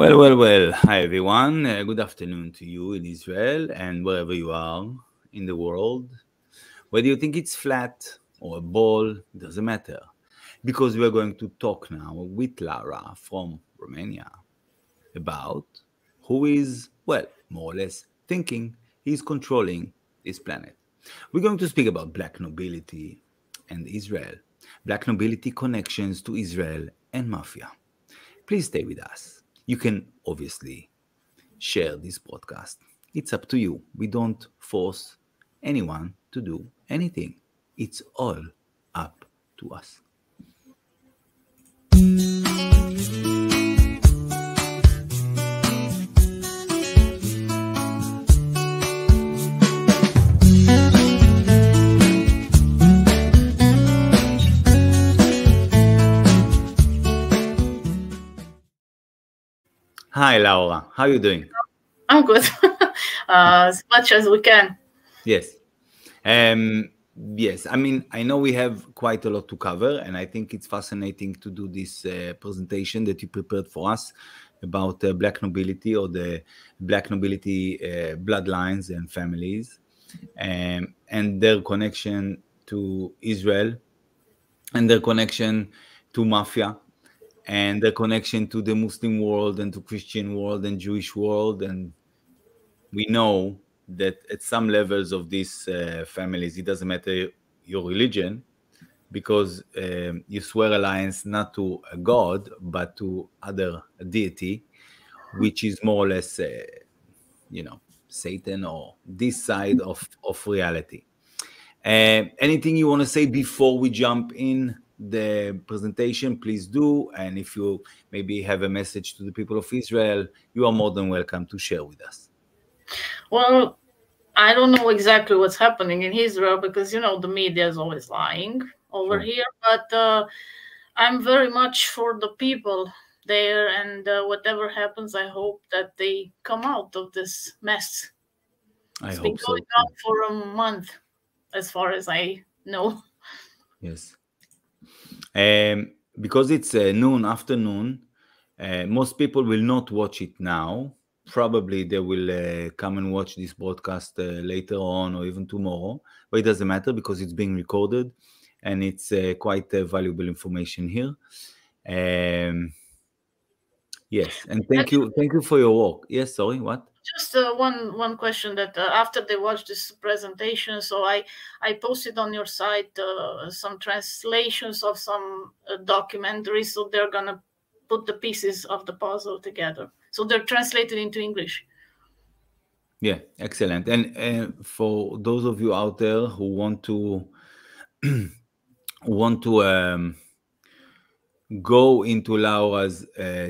Well. Hi, everyone. Good afternoon to you in Israel and wherever you are in the world. Whether you think it's flat or a ball, it doesn't matter. Because we're going to talk now with Lara from Romania about who is, well, more or less thinking he's controlling this planet. We're going to speak about black nobility and Israel, black nobility connections to Israel and MAFIA. Please stay with us. You can obviously share this podcast. It's up to you. We don't force anyone to do anything. It's all up to us. Hi, Laura. How are you doing? I'm good. As much as we can. Yes. Yes. I mean, I know we have quite a lot to cover, and I think it's fascinating to do this presentation that you prepared for us about black nobility or the black nobility bloodlines and families, and their connection to Israel and their connection to MAFIA, and the connection to the Muslim world and to Christian world and Jewish world. And we know that at some levels of these families, it doesn't matter your religion, because you swear alliance not to a god, but to other deity, which is more or less, Satan or this side of reality. Anything you want to say before we jump in the presentation, please do. And if you maybe have a message to the people of Israel, you are more than welcome to share with us. Well, I don't know exactly what's happening in Israel because, the media is always lying over here. But I'm very much for the people there. And whatever happens, I hope that they come out of this mess. It's been going on for a month, as far as I know. Yes. Because it's afternoon, most people will not watch it now. Probably they will come and watch this broadcast later on or even tomorrow, but it doesn't matter because it's being recorded and it's quite valuable information here. Yes, and thank you for your work. Yes, sorry, what? Just one question that after they watched this presentation, so I posted on your site some translations of some documentaries, so they're gonna put the pieces of the puzzle together. So they're translated into English. Yeah, excellent. And for those of you out there who want to go into Laura's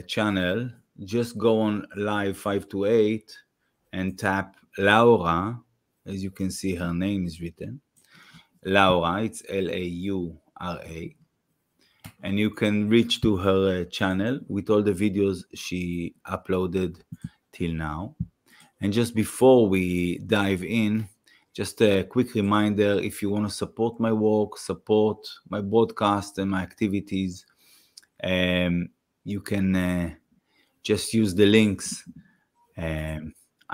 channel, just go on live 528 and tap Laura. As you can see, her name is written Laura. It's Laura, and you can reach to her channel with all the videos she uploaded till now. And just before we dive in, just a quick reminder, if you want to support my work, support my broadcast and my activities, you can just use the links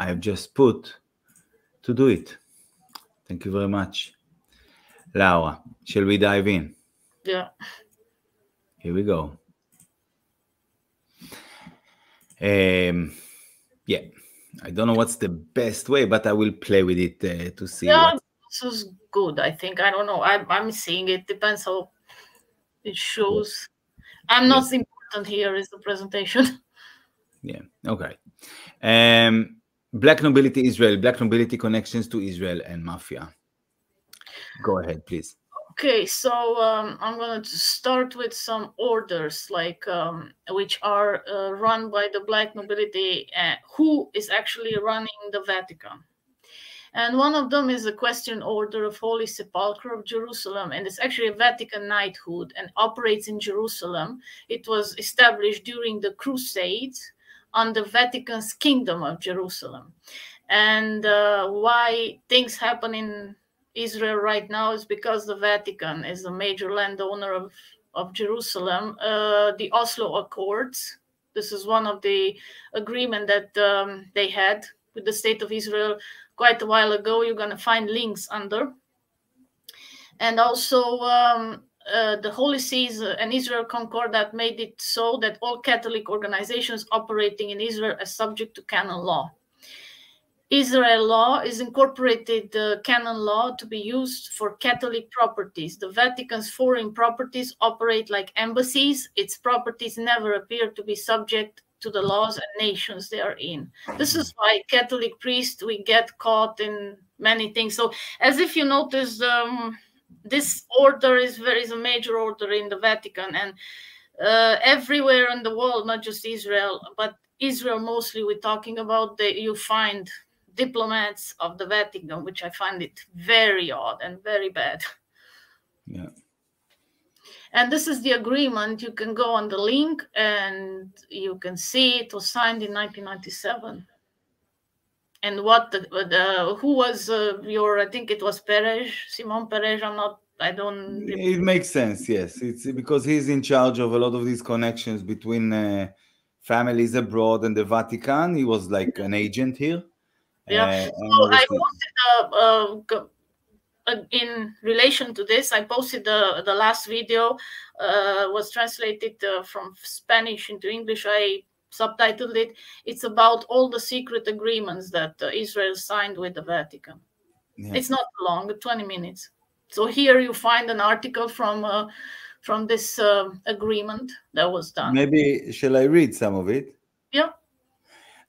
I have just put to do it. Thank you very much. Laura, shall we dive in? Yeah. Here we go. Yeah, I don't know what's the best way, but I will play with it to see. Yeah, this is good, I think. I don't know. I'm seeing it. Depends how it shows. I'm not important here is the presentation. Yeah, okay. Black Nobility-Israel, Black Nobility connections to Israel and MAFIA. Go ahead, please. Okay, so I'm going to start with some orders, like which are run by the Black nobility, who is actually running the Vatican. And one of them is the Question Order of Holy Sepulchre of Jerusalem, and it's actually a Vatican knighthood and operates in Jerusalem. It was established during the Crusades on the Vatican's Kingdom of Jerusalem. And why things happen in Israel right now is because the Vatican is a major landowner of Jerusalem. The Oslo Accords, This is one of the agreement that they had with the State of Israel quite a while ago. You're going to find links under. And also the Holy Sees and Israel Concordat made it so that all Catholic organizations operating in Israel are subject to canon law. Israel law is incorporated canon law to be used for Catholic properties. The Vatican's foreign properties operate like embassies. Its properties never appear to be subject to the laws and nations they are in. This is why Catholic priests, we get caught in many things. So as if you notice, this order is a major order in the Vatican, and everywhere in the world, not just Israel, but Israel mostly we're talking about, you find diplomats of the Vatican, which I find it very odd and very bad. Yeah. And this is the agreement. You can go on the link and you can see it was signed in 1997. And what who was your, I think it was Perez, Simon Perez, I don't remember. It makes sense, yes. It's because he's in charge of a lot of these connections between families abroad and the Vatican. He was like an agent here. Yeah, so I posted in relation to this, I posted the last video, was translated from Spanish into English. I subtitled it. It's about all the secret agreements that Israel signed with the Vatican. Yeah. It's not long, 20 minutes. So here you find an article from this agreement that was done. Maybe, shall I read some of it? Yeah.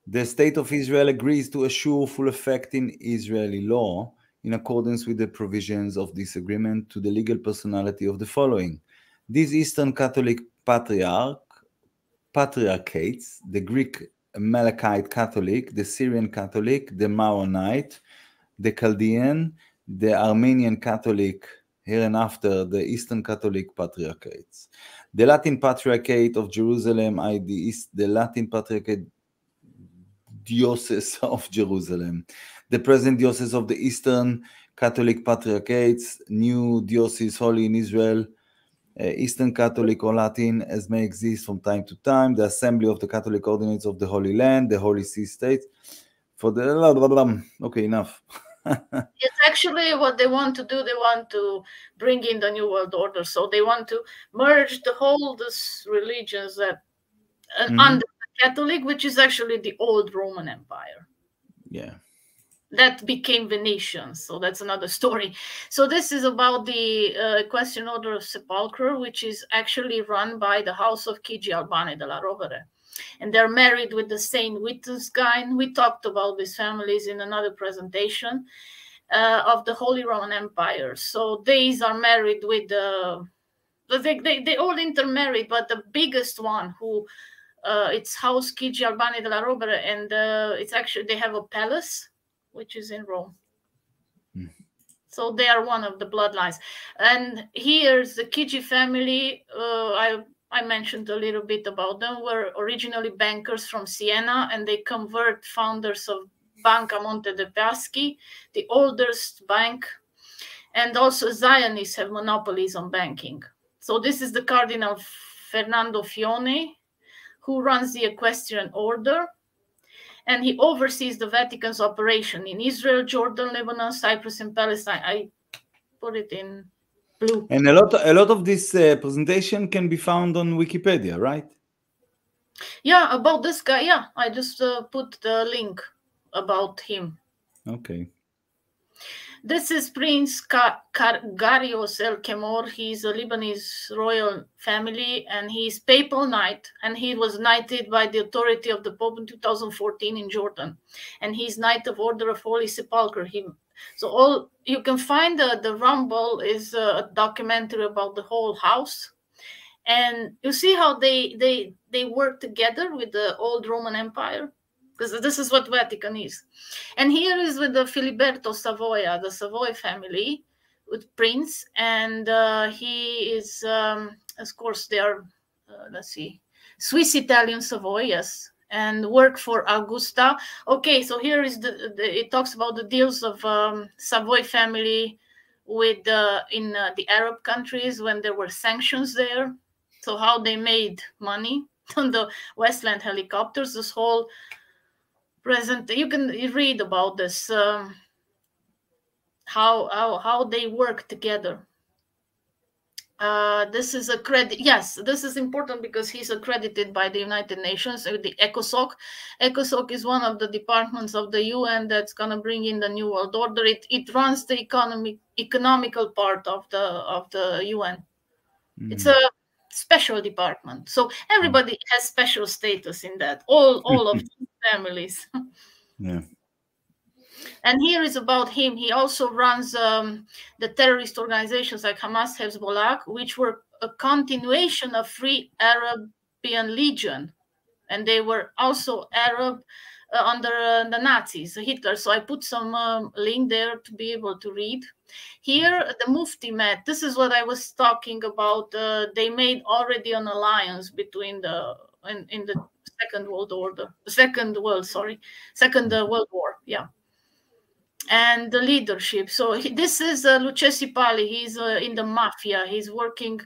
The State of Israel agrees to assure full effect in Israeli law in accordance with the provisions of this agreement to the legal personality of the following. These Eastern Catholic patriarchates, the Greek Melechite Catholic, the Syrian Catholic, the Maronite, the Chaldean, the Armenian Catholic, hereinafter the Eastern Catholic Patriarchates. The Latin Patriarchate of Jerusalem, the Latin Patriarchate Diocese of Jerusalem, the present Diocese of the Eastern Catholic Patriarchates, new Diocese Holy in Israel, Eastern Catholic or Latin as may exist from time to time, the Assembly of the Catholic Ordinates of the Holy Land, the Holy See States, for the okay, enough. It's actually what they want to do. They want to bring in the New World Order. So they want to merge these religions that under the Catholic, which is actually the old Roman Empire. Yeah. That became Venetian. So that's another story. So this is about the Equestrian Order of Sepulchre, which is actually run by the House of Chigi Albani della Rovere. And they're married with the Saint Wittgenstein. We talked about these families in another presentation of the Holy Roman Empire. So these are married with they all intermarried, but the biggest one who it's House Chigi Albani della Rovere, and it's actually they have a palace which is in Rome. So they are one of the bloodlines. And here's the Chigi family. I mentioned a little bit about them, were originally bankers from Siena, and they convert founders of Banca Monte dei Paschi, the oldest bank, and also Zionists have monopolies on banking. So this is the Cardinal Fernando Fione, who runs the Equestrian Order, and he oversees the Vatican's operation in Israel, Jordan, Lebanon, Cyprus, and Palestine. I put it in blue. And a lot of this presentation can be found on Wikipedia, right? Yeah, about this guy. Yeah, I just put the link about him. Okay. This is Prince Garios El Kemor. He's a Lebanese royal family, and he's papal knight, and he was knighted by the authority of the Pope in 2014 in Jordan, and he's Knight of Order of Holy Sepulchre. So all you can find the Rumble is a documentary about the whole house, and you see how they work together with the old Roman Empire, because this is what Vatican is. And here is with the Filiberto Savoia, the Savoy family, with Prince, and he is, of course, they are, let's see, Swiss-Italian Savoyas, and work for Augusta. Okay, so here is it talks about the deals of Savoy family with in the Arab countries when there were sanctions there. So how they made money. on the Westland helicopters. This whole present, you can read about this, how they work together. This is a credit. Yes, this is important because he's accredited by the United Nations, the ECOSOC. ECOSOC is one of the departments of the UN that's going to bring in the New World Order. It runs the economical part of the UN. It's a special department. So everybody has special status in that. All of the families. Yeah. And here is about him. He also runs the terrorist organizations like Hamas, Hezbollah, which were a continuation of Free Arabian Legion. And they were also Arab under the Nazis, Hitler. So I put some link there to be able to read. Here, the Mufti met. This is what I was talking about. They made already an alliance between in the Second World War. Yeah. And the leadership. So this is Lucchesi Pali. He's in the mafia. He's working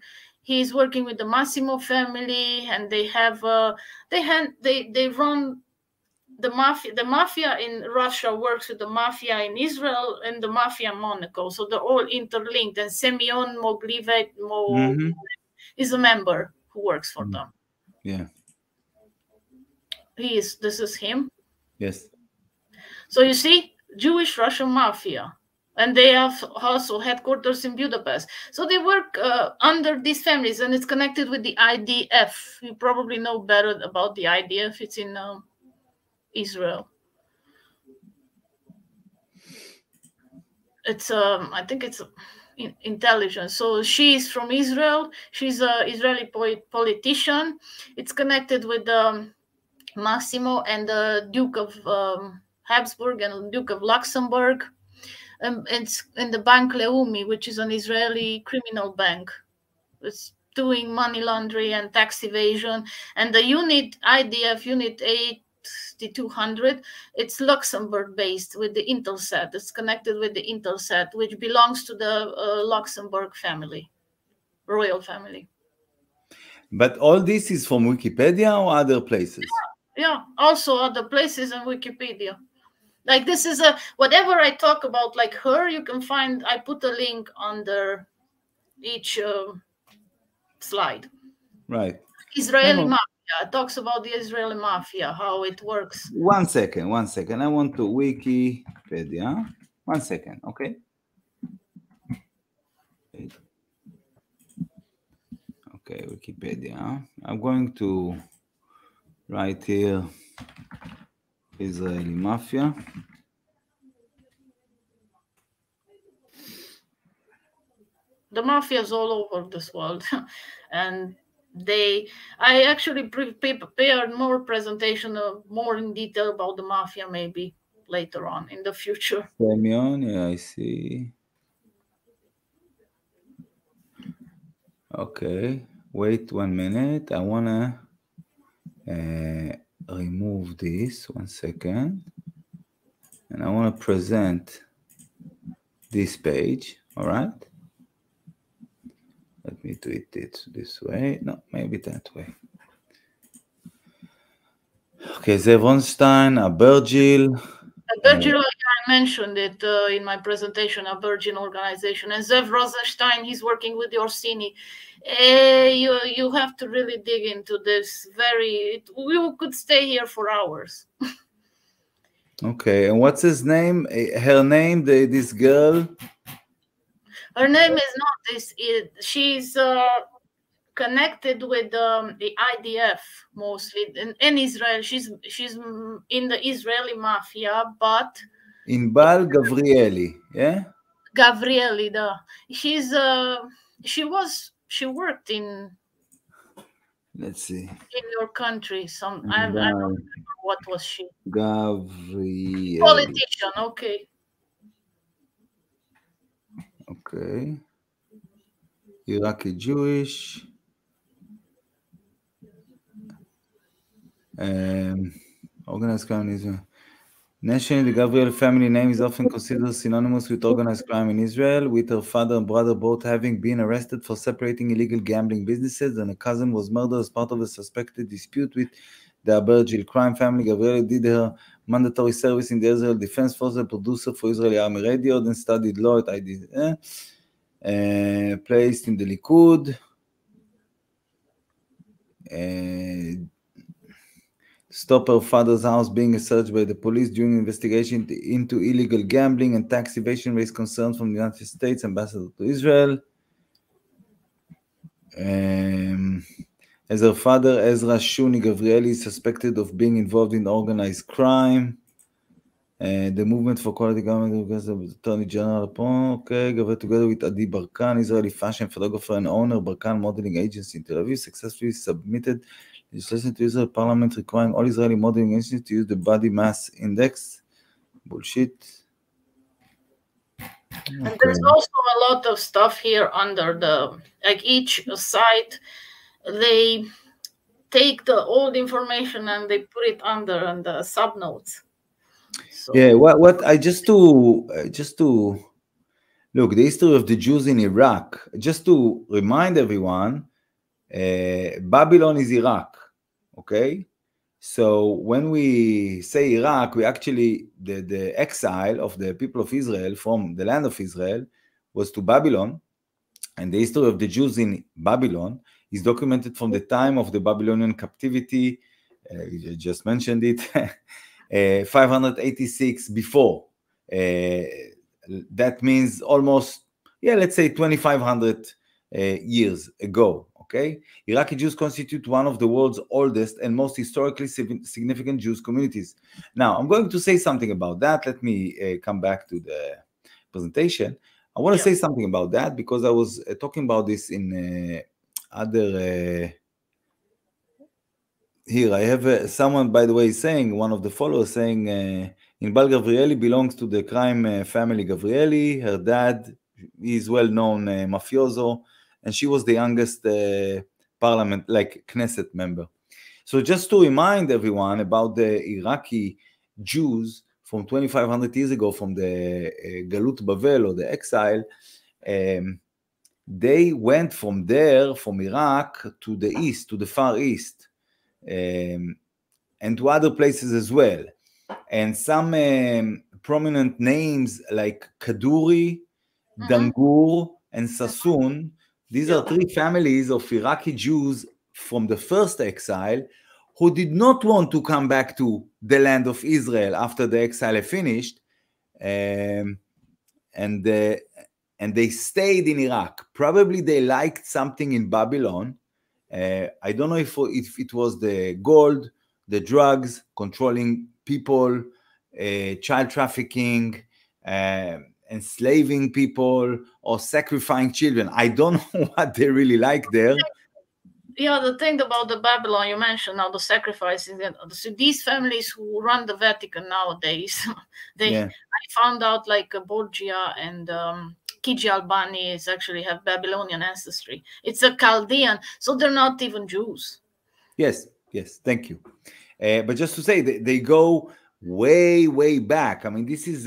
with the Massimo family, and they have they run the mafia. The mafia in Russia works with the mafia in Israel and the mafia in Monaco. So they're all interlinked. And Semyon Moglivet is a member who works for them. Yeah. This is him. Yes. So you see, Jewish Russian mafia, and they have also headquarters in Budapest. So they work under these families, and it's connected with the IDF. You probably know better about the IDF. It's in Israel. It's I think it's intelligence. So she's from Israel. She's an Israeli politician. It's connected with Massimo and the Duke of Habsburg and Duke of Luxembourg. It's in the Bank Leumi, which is an Israeli criminal bank. It's doing money laundering and tax evasion. And the IDF Unit 8200, it's Luxembourg-based with the Intelsat. It's connected with the Intelsat, which belongs to the Luxembourg family, royal family. But all this is from Wikipedia or other places? Yeah, also other places in Wikipedia. Like this is whatever I talk about, like her, you can find, I put a link under each slide. Right. Israeli mafia talks about the Israeli mafia, how it works. One second. I want to Wikipedia. 1 second, okay? Okay, Wikipedia. I'm going to write here Israeli mafia. The mafia is all over this world, and I actually prepared more presentation, more in detail about the mafia, maybe later on in the future. Semyon, yeah, I see. Okay, wait 1 minute. I wanna remove this 1 second, and I want to present this page. All right, let me do it this way. No, maybe that way. Okay, Zev Ronstein, Abergil. Abergil, I mentioned it in my presentation, Abergil organization, and Zev Rosenstein, he's working with the Orsini. You have to really dig into this. We could stay here for hours. Okay, and what's his name? Her name, this girl? Her name is not this. She's connected with the IDF mostly in Israel. She's in the Israeli mafia, but Inbal Gavrieli, yeah. Gavrieli, she worked in. Let's see. In your country, I don't remember what was she. Gavrieli. Politician, okay. Okay. Iraqi Jewish. Organized communism. Nationally, the Gabriel family name is often considered synonymous with organized crime in Israel, with her father and brother both having been arrested for separating illegal gambling businesses, and a cousin was murdered as part of a suspected dispute with the Abergil crime family. Gabriel did her mandatory service in the Israel Defense Force, a producer for Israeli Army Radio, then studied law at ID, placed in the Likud. Stop her father's house being searched by the police during investigation into illegal gambling and tax evasion raised concerns from the United States ambassador to Israel. As her father, Ezra Shuni Gavrieli, is suspected of being involved in organized crime. The movement for quality government, Attorney General, okay, gathered together with Adi Barkan, Israeli fashion photographer and owner, Barkan Modeling Agency in Tel Aviv, successfully submitted legislation to Israel Parliament requiring all Israeli modeling agencies to use the body mass index. Bullshit. And there's also a lot of stuff here under the, like each site, they take the old information and they put it under and the subnotes. So. Yeah, what I just to look, the history of the Jews in Iraq, just to remind everyone, Babylon is Iraq, okay? So when we say Iraq, we actually, the exile of the people of Israel from the land of Israel was to Babylon, and the history of the Jews in Babylon is documented from the time of the Babylonian captivity, you just mentioned it, 586 before. That means almost, let's say 2,500 years ago, okay? Iraqi Jews constitute one of the world's oldest and most historically significant Jews communities. Now, I'm going to say something about that. Let me come back to the presentation. I want to say something about that because I was talking about this in other... Here, I have someone, by the way, saying, one of the followers saying, Inbal Gavrieli belongs to the crime family Gavrieli. Her dad is well-known mafioso, and she was the youngest parliament, like Knesset member. So just to remind everyone about the Iraqi Jews from 2,500 years ago, from the Galut Bavel or the exile, they went from there, from Iraq, to the east, to the Far East. And to other places as well, and some prominent names like Kaduri, Dangur, and Sassoon. These are three families of Iraqi Jews from the first exile who did not want to come back to the land of Israel after the exile finished, and they stayed in Iraq. Probably they liked something in Babylon. I don't know if it was the gold, the drugs, controlling people, child trafficking, enslaving people, or sacrificing children. I don't know what they really like there. Yeah, the thing about the Babylon you mentioned now, the sacrificing, so these families who run the Vatican nowadays, I found out like Borgia and Kiji Albanis actually have Babylonian ancestry. It's a Chaldean, so they're not even Jews. Yes, thank you. But just to say, they go way, way back. I mean, this is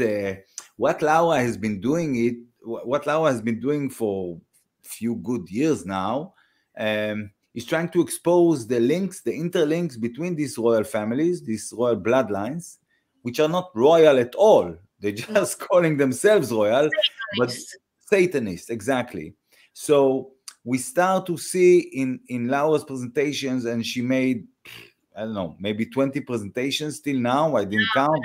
what Laura has been doing for a few good years now. Is trying to expose the links, the interlinks between these royal families, these royal bloodlines, which are not royal at all. They're just calling themselves royal, but Satanists, exactly. So we start to see in Laura's presentations, and she made, I don't know, maybe 20 presentations till now. I didn't count.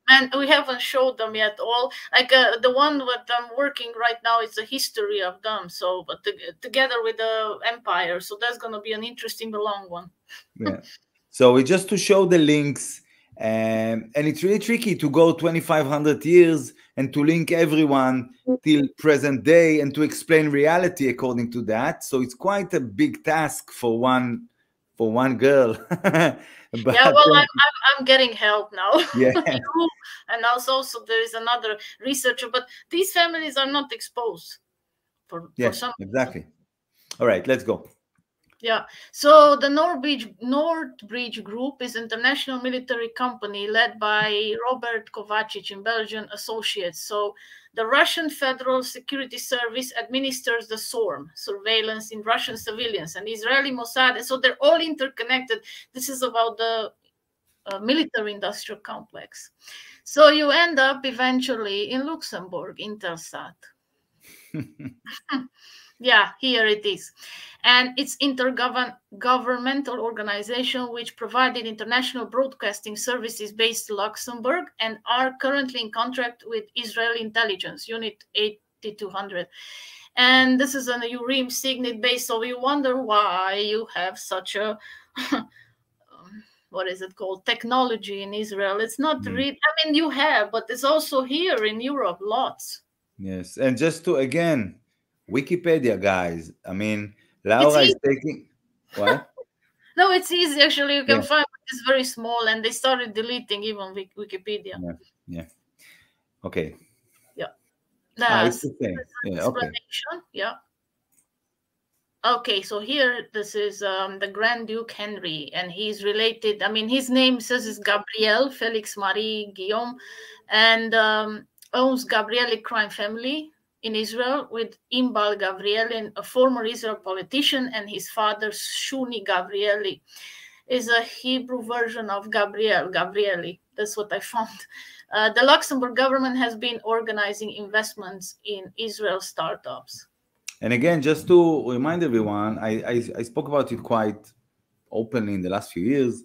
And we haven't showed them yet all. Like the one that I'm working right now is the history of them. So, but together with the empire. So that's going to be an interesting, long one. Yeah. So it's just to show the links. And it's really tricky to go 2,500 years and to link everyone till present day and to explain reality according to that. So it's quite a big task for one girl. But, yeah, well, I'm getting help now. Yeah. And also there is another researcher, but these families are not exposed for some exactly. All right, let's go. Yeah. So the Nordbridge Group is an international military company led by Robert Kovacic in Belgian associates. So the Russian Federal Security Service administers the SORM, surveillance in Russian civilians, and Israeli Mossad. So they're all interconnected. This is about the military-industrial complex. So you end up eventually in Luxembourg, Intelsat. Yeah, here it is. And it's intergovernmental organization which provided international broadcasting services based in Luxembourg and are currently in contract with Israeli intelligence, Unit 8200. And this is an URIM signet base, so you wonder why you have such a what is it called, technology in Israel. It's not really, I mean, you have, but it's also here in Europe, lots. Yes, and just to, again, Wikipedia, guys. I mean, Laura is taking, what? No, it's easy, actually. You can find it's very small, and they started deleting even Wikipedia. Yeah. Okay. Yeah. It's the same. Yeah, okay. Yeah. Okay, so here, this is the Grand Duke Henry, and he's related. I mean, his name says is Gabriel Felix Marie Guillaume, and owns Gabrieli crime family in Israel with Imbal Gabrieli, a former Israel politician, and his father, Shuni Gabrieli, is a Hebrew version of Gabrieli. That's what I found. The Luxembourg government has been organizing investments in Israel startups. And again, just to remind everyone, I spoke about it quite openly in the last few years.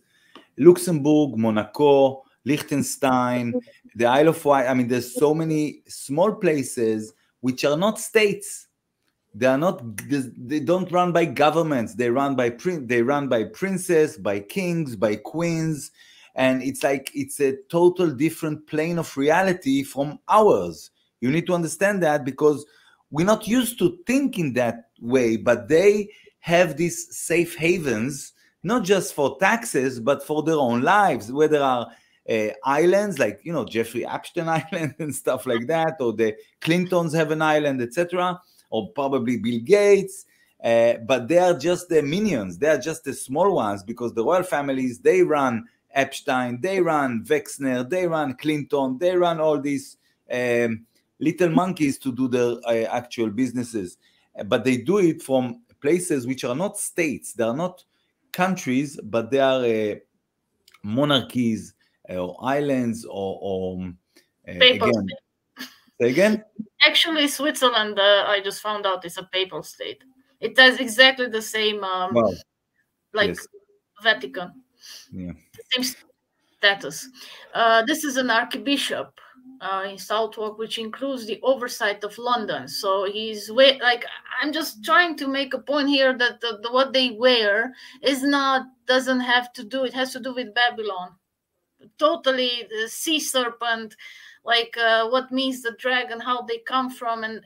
Luxembourg, Monaco, Liechtenstein, the Isle of Wight. I mean, there's so many small places which are not states. They are not. They don't run by governments. They run by princes, by kings, by queens, and it's like it's a total different plane of reality from ours. You need to understand that because we're not used to thinking that way, but they have these safe havens, not just for taxes, but for their own lives, where there are islands like, you know, Jeffrey Epstein Island and stuff like that, or the Clintons have an island, etc., or probably Bill Gates, but they are just the minions. They are just the small ones because the royal families, they run Epstein, they run Wexner, they run Clinton, they run all these little monkeys to do their actual businesses, but they do it from places which are not states. They are not countries, but they are monarchies or islands or again. Say again? Actually, Switzerland, I just found out, is a papal state. It has exactly the same, Vatican. Yeah. Same status. This is an archbishop in Southwark, which includes the oversight of London. So he's I'm just trying to make a point here that what they wear doesn't have to do. It has to do with Babylon. Totally, the sea serpent, what means the dragon, how they come from, and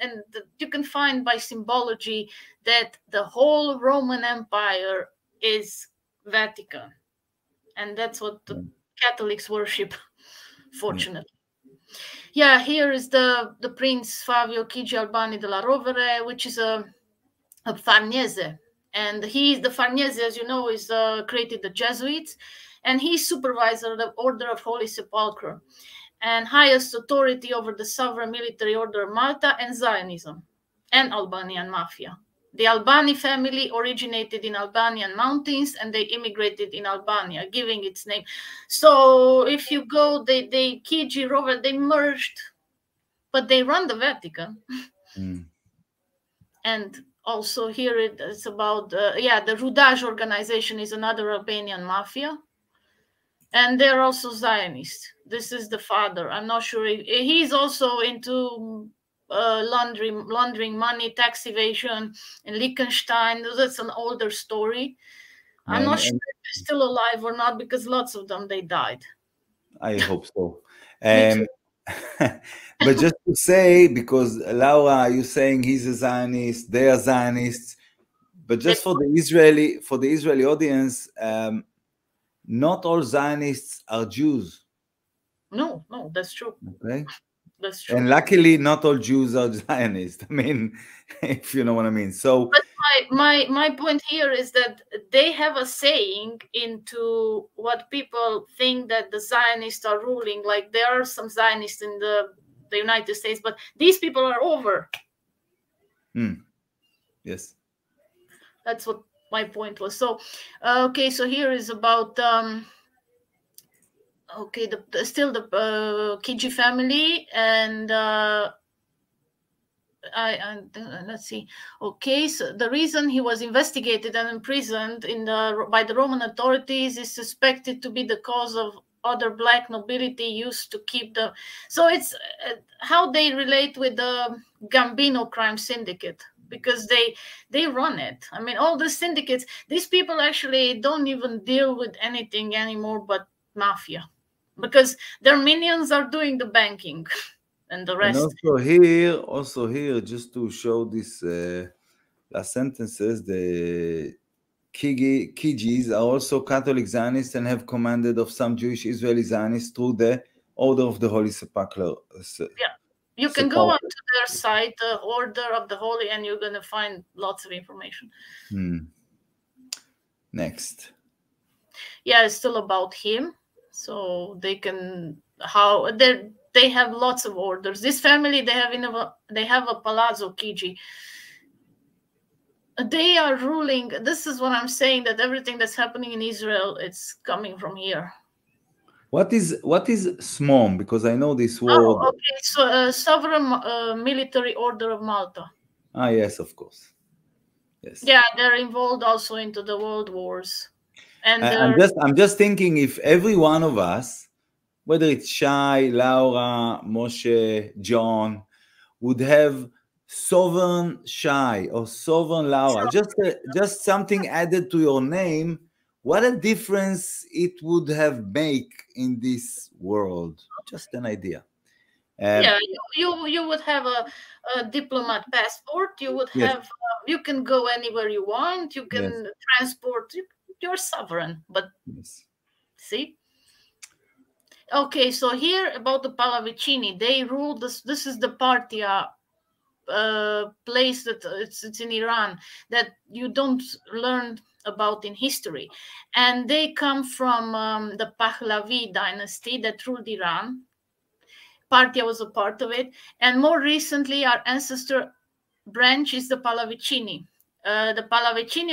you can find by symbology that the whole Roman Empire is Vatican, and that's what the Catholics worship, fortunately. Yeah, here is the Prince Fabio Chigi Albani della Rovere, which is a Farnese, and the Farnese, as you know, is created the Jesuits, and he's supervisor of the Order of Holy Sepulchre and highest authority over the sovereign military order of Malta and Zionism and Albanian mafia. The Albani family originated in Albanian mountains and they immigrated in Albania, giving its name. So if you go, they Chigi Rover, they merged, but they run the Vatican. And also here it's about, the Rudaj organization is another Albanian mafia. And they're also Zionists. This is the father. I'm not sure. He's also into laundering money, tax evasion in Liechtenstein. That's an older story. I'm not sure if they're still alive or not because lots of them, they died. I hope so. But just to say, because Laura, you're saying he's a Zionist, they are Zionists, but just for the Israeli audience, not all Zionists are Jews. No, that's true. Okay. That's true. And luckily, not all Jews are Zionists. I mean, if you know what I mean. So, but my point here is that they have a saying into what people think that the Zionists are ruling. Like there are some Zionists in the United States, but these people are over. Yes. That's what my point was. So, okay, so here is about okay, still the Kiji family, and let's see. Okay, so the reason he was investigated and imprisoned by the Roman authorities is suspected to be the cause of other black nobility used to keep the. So it's how they relate with the Gambino crime syndicate, because they run it. I mean, all the syndicates, these people actually don't even deal with anything anymore but mafia, because their minions are doing the banking and the rest. And also here, just to show this last sentences, the Kijis are also Catholic Zionists and have commanded of some Jewish Israeli Zionists through the Order of the Holy Sepulchre. Yeah. You can go onto their site, the Order of the Holy, and you're going to find lots of information. Next. Yeah, it's still about him. So they can, they have lots of orders. This family, they have a Palazzo Kiji. They are ruling. This is what I'm saying, that everything that's happening in Israel, it's coming from here. What is SMOM? Because I know this word. Oh, okay. So Sovereign Military Order of Malta. Ah, yes, of course. Yes. Yeah, they're involved also into the world wars. And I'm just thinking, if every one of us, whether it's Shai, Laura, Moshe, John, would have Sovereign Shai or Sovereign Laura, just something added to your name, what a difference it would have made in this world. Just an idea. Yeah, you would have a diplomat passport. You would have you can go anywhere you want. You can transport. You're sovereign. But see. Okay, so here about the Pallavicini, they rule this. This is the Partia place that it's in Iran that you don't learn about in history, and they come from the Pahlavi dynasty that ruled Iran. Partia was a part of it, and more recently our ancestor branch is the Pallavicini,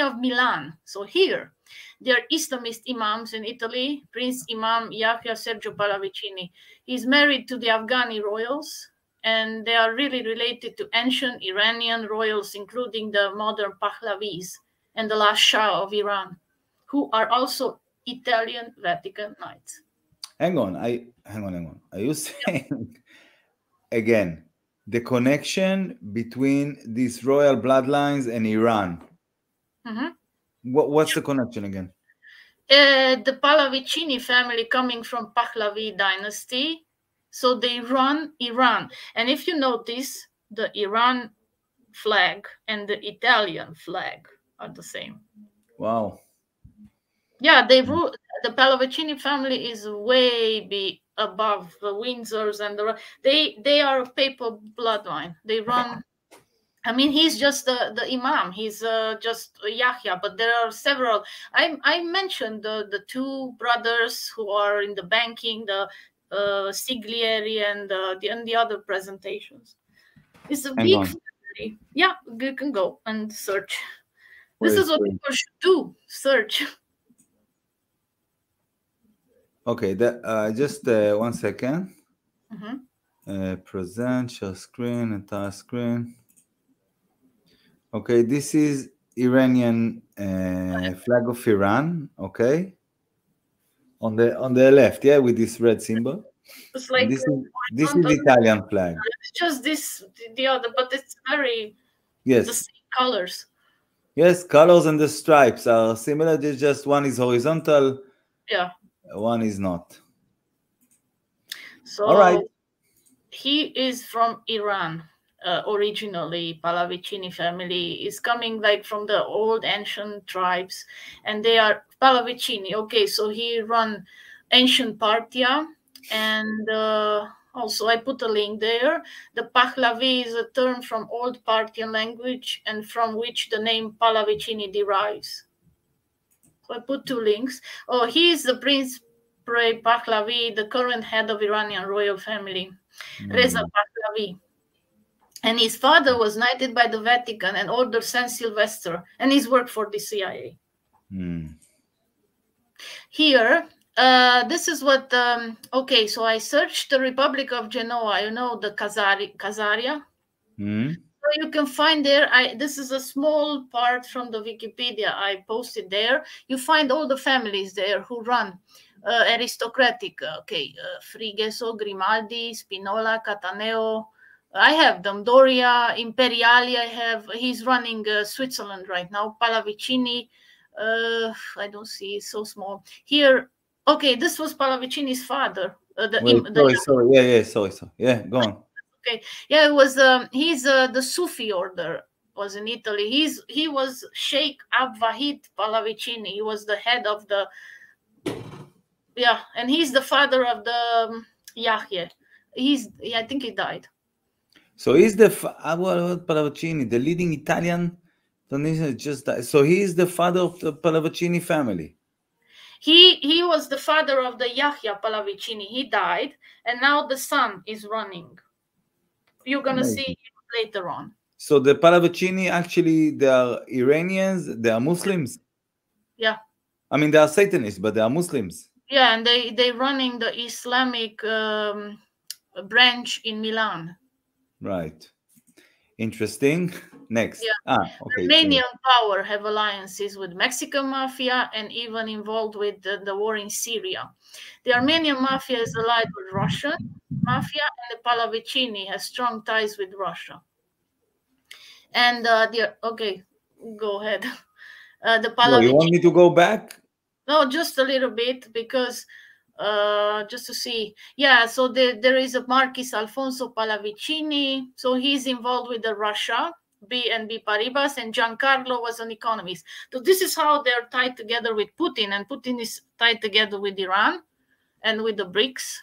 of Milan. So here they are Islamist imams in Italy. Prince Imam Yahya Sergio Pallavicini. He's married to the Afghani royals, and they are really related to ancient Iranian royals, including the modern Pahlavis and the last Shah of Iran, who are also Italian Vatican Knights. Hang on. Are you saying again the connection between these royal bloodlines and Iran? What's the connection again? The Pallavicini family coming from Pahlavi dynasty. So they run Iran. And if you notice, the Iran flag and the Italian flag are the same. Wow. Yeah, they rule. The Pallavicini family is way above the Windsors, and they are a papal bloodline. They run. I mean, he's just the imam. He's just Yahya, but there are several. I mentioned the two brothers who are in the banking, the Siglieri and the other presentations. It's a big family. Yeah, you can go and search. This is what people should do. Search. Okay, just 1 second. Present, share screen, entire screen. Okay, this is Iranian flag of Iran. Okay, on the left, yeah, with this red symbol. It's like this is Italian flag. It's just the other, but it's very the same colors. Yes, colors and the stripes are similar. Just one is horizontal. Yeah. One is not. So all right. He is from Iran. Originally, Pallavicini family is coming like from the old ancient tribes, and they are Pallavicini. Okay, so he run ancient Partia, and Also, I put a link there. The Pahlavi is a term from old Parthian language and from which the name Pallavicini derives. So I put 2 links. Oh, he is the Prince Pahlavi, the current head of Iranian royal family, Reza Pahlavi. And his father was knighted by the Vatican and Order Saint Sylvester, and he's worked for the CIA. Here, this is what, okay, so I searched the Republic of Genoa, you know, the Khazaria. So you can find there, this is a small part from the Wikipedia I posted there. You find all the families there who run aristocratic, okay, Frigeso, Grimaldi, Spinola, Cataneo. I have them, Doria, Imperiali, I have, he's running Switzerland right now, Pallavicini, I don't see, it's so small. Here, okay, this was Pallavicini's father. Sorry. Yeah, go on. Okay, yeah, it was, he's the Sufi order was in Italy. He was Sheikh Abwahid Pallavicini. He was the head of the, yeah, and he's the father of the Yahya. I think he died. So he's the Pallavicini, the leading Italian. So he is the father of the Pallavicini family. He was the father of the Yahya Pallavicini. He died, and now the son is running. You're gonna see him later on. So the Pallavicini actually, they are Iranians. They are Muslims. Yeah. I mean, they are Satanists, but they are Muslims. Yeah, and they running the Islamic branch in Milan. Right. Interesting. Next. Yeah. Okay. Romanian power have alliances with Mexican mafia and even involved with the war in Syria. The Armenian mafia is allied with Russian mafia, and the Pallavicini has strong ties with Russia. And okay, go ahead. The Pallavicini. You want me to go back? No, just a little bit, because just to see. Yeah, so there is a Marquis Alfonso Pallavicini. So he's involved with the Russia, BNP Paribas, and Giancarlo was an economist. So this is how they're tied together with Putin, and Putin is tied together with Iran and with the BRICS.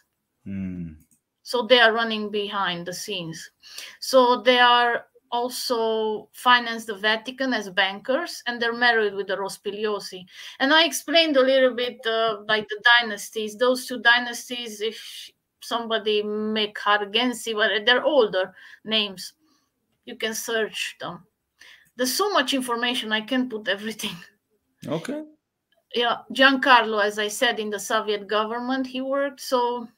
So they are running behind the scenes. So they are also finance the Vatican as bankers, and they're married with the Rospigliosi. And I explained a little bit like the dynasties, those 2 dynasties, if somebody make Hargensi, but they're older names. You can search them. There's so much information, I can't put everything. Okay. Yeah, Giancarlo, as I said, in the Soviet government he worked, so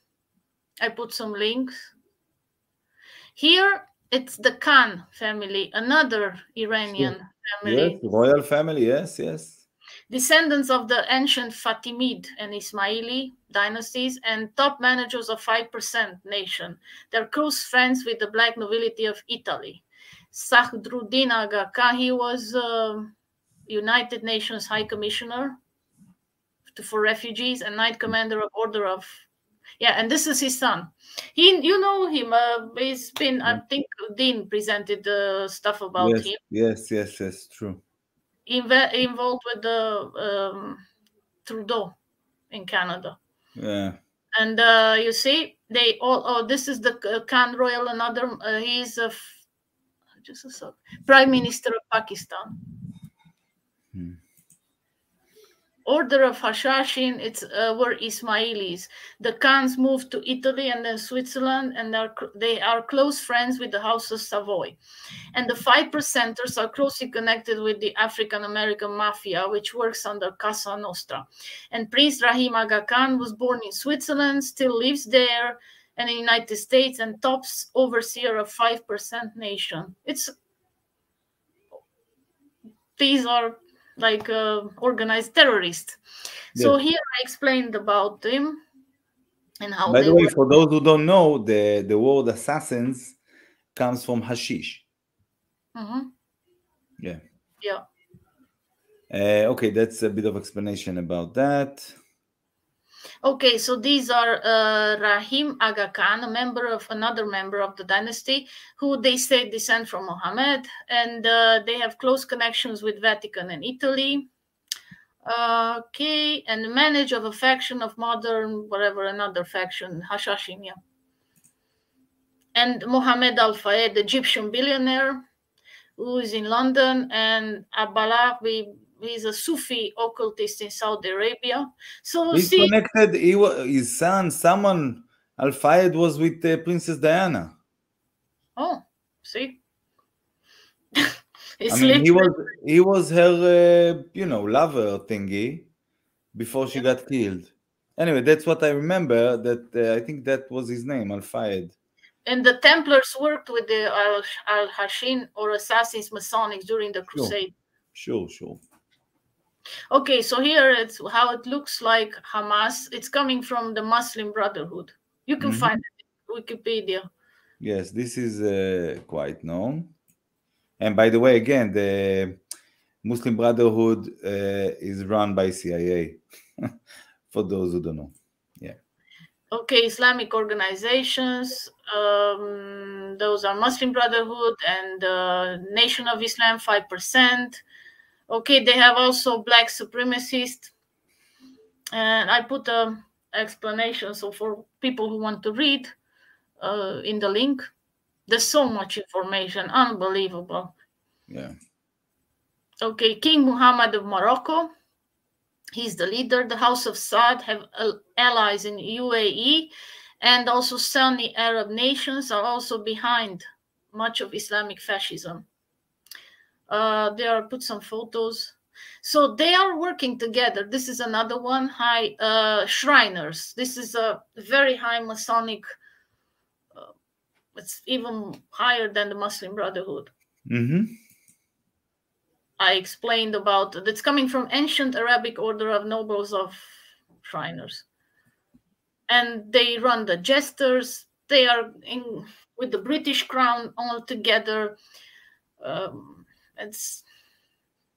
I put some links. Here, it's the Khan family, another Iranian family. Yes, royal family, yes. Descendants of the ancient Fatimid and Ismaili dynasties and top managers of 5% nation. They're close friends with the black nobility of Italy. Sadruddin Aga Khan, he was United Nations High Commissioner for Refugees and Knight Commander of Order of... Yeah, and this is his son. You know him. He's been, I think, Dean presented stuff about him. Yes, true. Involved with the Trudeau in Canada. Yeah. And you see, they all. Oh, this is the Khan Royal. Another. He's just a sec. Prime Minister of Pakistan. Order of Hashashin, were Ismailis. The Khans moved to Italy and then Switzerland, and they are close friends with the House of Savoy. And the 5%ers are closely connected with the African-American mafia, which works under Casa Nostra. And Prince Rahim Aga Khan was born in Switzerland, still lives there, and in the United States, and tops overseer of 5% nation. These are like organized terrorists. So here I explained about them and how. By the way, for those who don't know, the word assassins comes from hashish. Yeah. Okay, that's a bit of explanation about that. Okay, so these are Rahim Aga Khan, another member of the dynasty, who they say descend from Mohammed, and they have close connections with Vatican and Italy. Okay, and manage of a faction of modern, another faction, Hashashin, yeah. and Mohammed Al-Fayed, the Egyptian billionaire who is in London, and Abalawi, he's a Sufi occultist in Saudi Arabia. So he's connected. His son, someone, Al-Fayed, was with Princess Diana. Oh, see. I mean, he was her, lover thingy before she got killed. Anyway, that's what I remember. That I think that was his name, Al-Fayed. And the Templars worked with the Al-Hashin or assassins, Masonics during the Crusade. Sure. Okay, so here it's how it looks like Hamas. It's coming from the Muslim Brotherhood. You can find it in Wikipedia. Yes, this is quite known. And by the way, again, the Muslim Brotherhood is run by CIA, for those who don't know. Yeah. Okay, Islamic organizations. Those are Muslim Brotherhood and Nation of Islam, 5%. Okay, they have also black supremacists. And I put an explanation. So for people who want to read in the link, there's so much information, unbelievable. Yeah. Okay, King Muhammad of Morocco, he's the leader. The House of Saud have allies in UAE, and also Sunni Arab nations are also behind much of Islamic fascism. There put some photos. So they are working together. This is another one, high Shriners. This is a very high Masonic. It's even higher than the Muslim Brotherhood. I explained about it's coming from ancient Arabic order of nobles of Shriners. And they run the jesters. They are in with the British crown all together.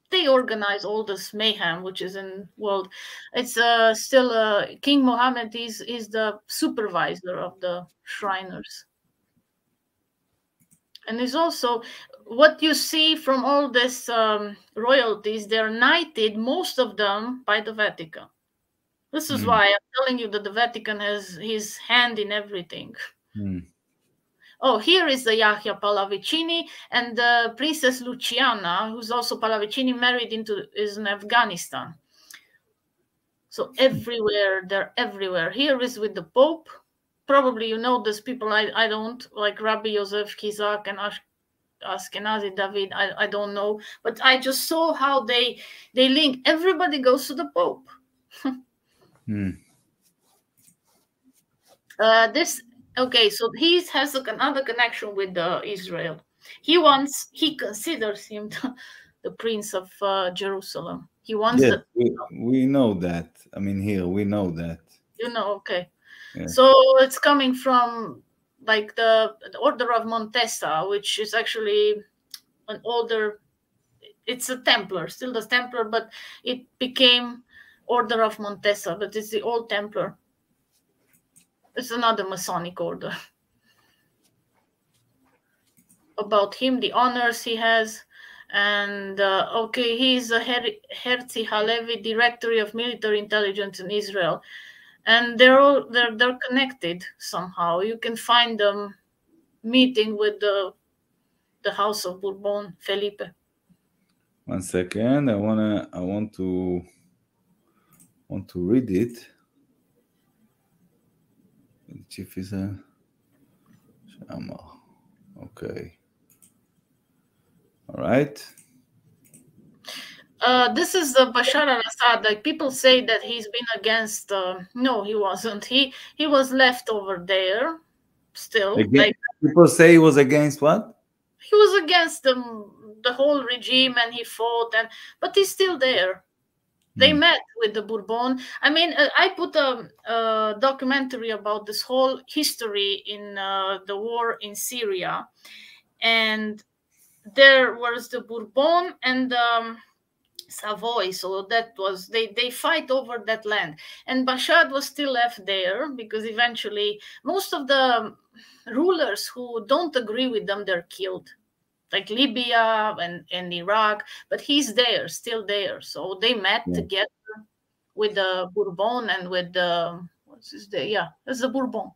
They organize all this mayhem which is in world. It's still King Mohammed is the supervisor of the Shriners. And it's also what you see from all this royalties, they're knighted, most of them, by the Vatican. This is why I'm telling you that the Vatican has his hand in everything. Oh, here is the Yahya Pallavicini and the Princess Luciana, who's also Pallavicini, married is in Afghanistan. So everywhere, they're everywhere. Here is with the Pope. Probably you know these people. I don't, like Rabbi Yosef Kizak and Ashkenazi David. I don't know, but I just saw how they link. Everybody goes to the Pope. Okay, so he has another connection with Israel. He considers him the Prince of Jerusalem. He wants that. We know that. I mean, here we know that. You know, okay. Yeah. So it's coming from like the Order of Montesa, which is actually an older. It's a Templar, still the Templar, but it became Order of Montesa. But it's the old Templar. It's another Masonic order. About him, the honors he has, and okay, he's a Herzi Halevi, Directory of Military Intelligence in Israel. And they're connected somehow. You can find them meeting with the House of Bourbon, Felipe. 1 second. I want to read it. Chief is a okay. All right. This is the Bashar al-Assad. Like people say that he's been against. No, he wasn't. He was left over there. Still, like people say he was against what? He was against the whole regime, and he fought. But he's still there. They met with the Bourbon. I mean, I put a documentary about this whole history in the war in Syria, and there was the Bourbon and Savoy, so that was they fight over that land, and Bashar was still left there because eventually most of the rulers who don't agree with them, they're killed, like Libya and Iraq, but he's there, still there. So they met together with the Bourbon and with the what's his name? Yeah, that's the Bourbon.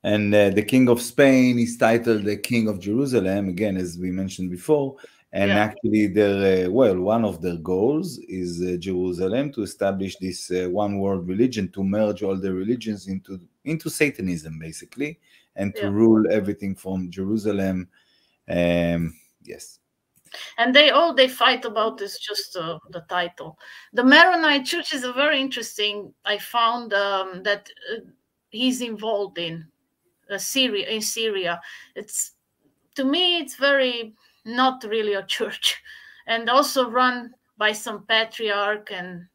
And the king of Spain is titled the king of Jerusalem, again, as we mentioned before. And actually, their one of their goals is Jerusalem, to establish this one world religion, to merge all the religions into Satanism, basically, and to rule everything from Jerusalem. Yes. And they fight about this, just the title. The Maronite Church is a very interesting. I found that he's involved in Syria. It's, to me, it's very not really a church, and also run by some patriarch, and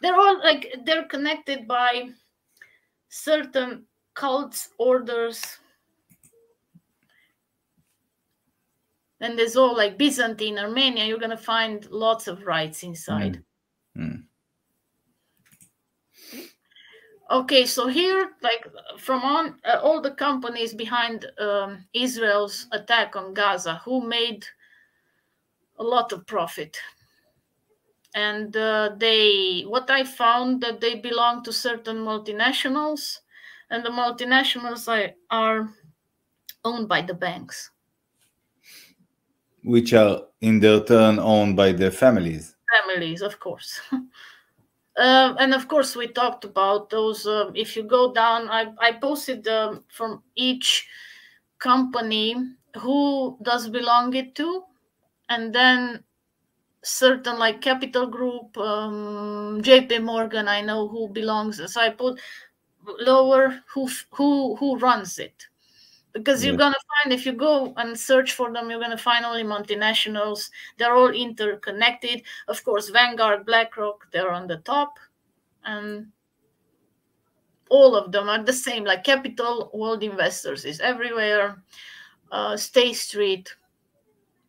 they're all like, they're connected by certain cults, orders, and there's all like Byzantine, Armenia. You're gonna find lots of rites inside. Okay, so here, like from on all the companies behind Israel's attack on Gaza, who made a lot of profit, and what I found, that they belong to certain multinationals, and the multinationals are owned by the banks, which are in their turn owned by the families. Families, of course. And of course, we talked about those. If you go down, I posted from each company who does belong it to, and then certain like Capital Group, JP Morgan, I know who belongs. So I put lower who runs it, because you're gonna find, if you go and search for them, you're gonna find only multinationals. They're all interconnected. Of course, Vanguard, BlackRock, they're on the top, and all of them are the same. Like Capital World Investors is everywhere. State Street,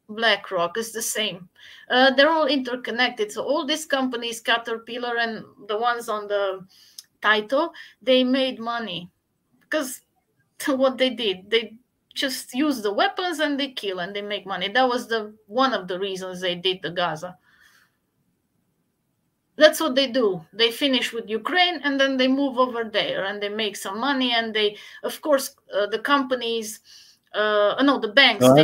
BlackRock is the same. They're all interconnected. So all these companies, Caterpillar and the ones on the title, they made money because what they did, they just use the weapons and they kill and they make money. That was one of the reasons they did the Gaza. That's what they do. They finish with Ukraine and then they move over there and they make some money. And they, of course, the companies, the banks. No,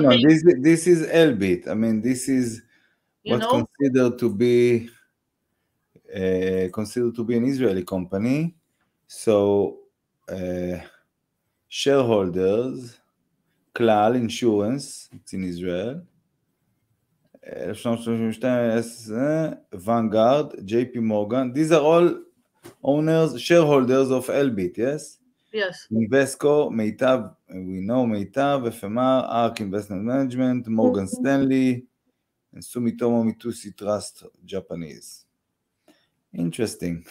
this is Elbit. I mean, this is what's considered to be an Israeli company. So shareholders, Klal Insurance, it's in Israel. Vanguard, JP Morgan. These are all owners, shareholders of Elbit, yes? Yes. Invesco, Mitab, we know Mitab, FMR, ARK Investment Management, Morgan Stanley, and Sumitomo Mitsui Trust, Japanese. Interesting.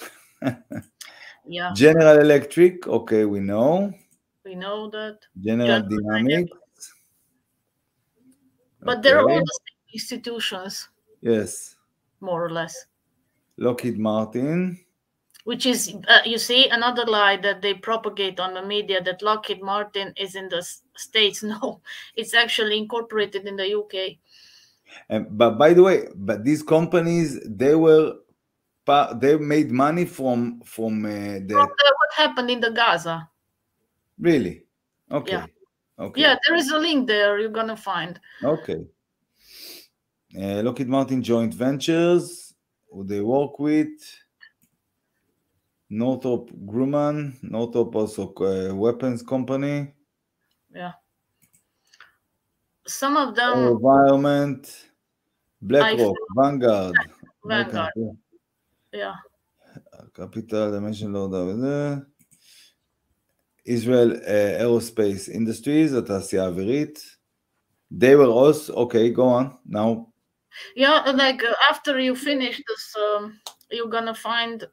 Yeah. General Electric, okay, we know. We know that. General Dynamics. But they're all the same institutions. Yes. More or less. Lockheed Martin. Which is, you see, another lie that they propagate on the media, that Lockheed Martin is in the States. No, it's actually incorporated in the UK. But by the way, these companies, they made money from what happened in the Gaza. Really? Okay. Yeah. Okay. Yeah, there is a link there you're gonna find. Okay. Lockheed Martin joint ventures, who they work with. Northrop Grumman, Northrop also weapons company. Yeah. Some of them. Environment, BlackRock, Vanguard. Yeah. Capital, Dimension Load. Israel Aerospace Industries, התעשייה האווירית. They were also, okay, go on, now. Yeah, like after you finish this, you're gonna find,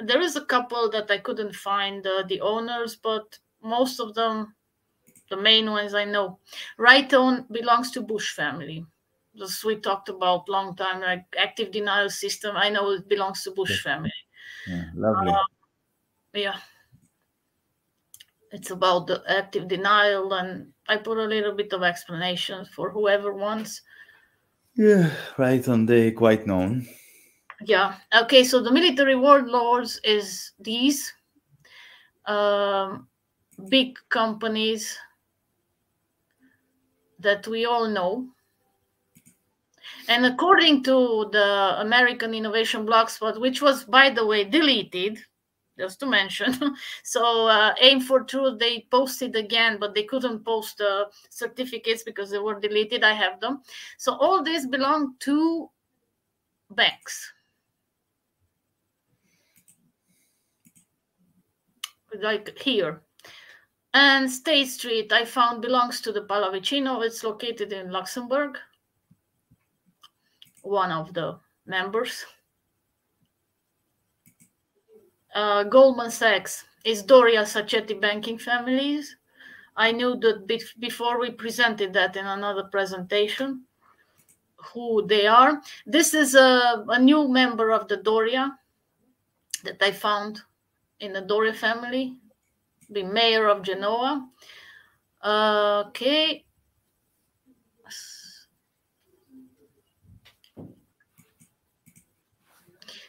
there is a couple that I couldn't find the owners, but most of them, the main ones I know. Right-On belongs to Bush family. This we talked about long time, like active denial system. I know it belongs to Bush family. Yeah, lovely. Yeah. It's about the active denial, and I put a little bit of explanation for whoever wants. Yeah, Right-On, they quite known. Yeah. Okay, so the military warlords is these. big companies that we all know. And according to the American Innovation Blogspot, which was, by the way, deleted, just to mention, so Aim for Truth, they posted again, but they couldn't post the certificates because they were deleted. I have them. So all this belonged to banks. Like here. And State Street, I found, belongs to the Pallavicino. It's located in Luxembourg. One of the members. Goldman Sachs is Doria Sacchetti banking families. I knew that before we presented that in another presentation, who they are. This is a new member of the Doria that I found in the Doria family, the mayor of Genoa. Okay.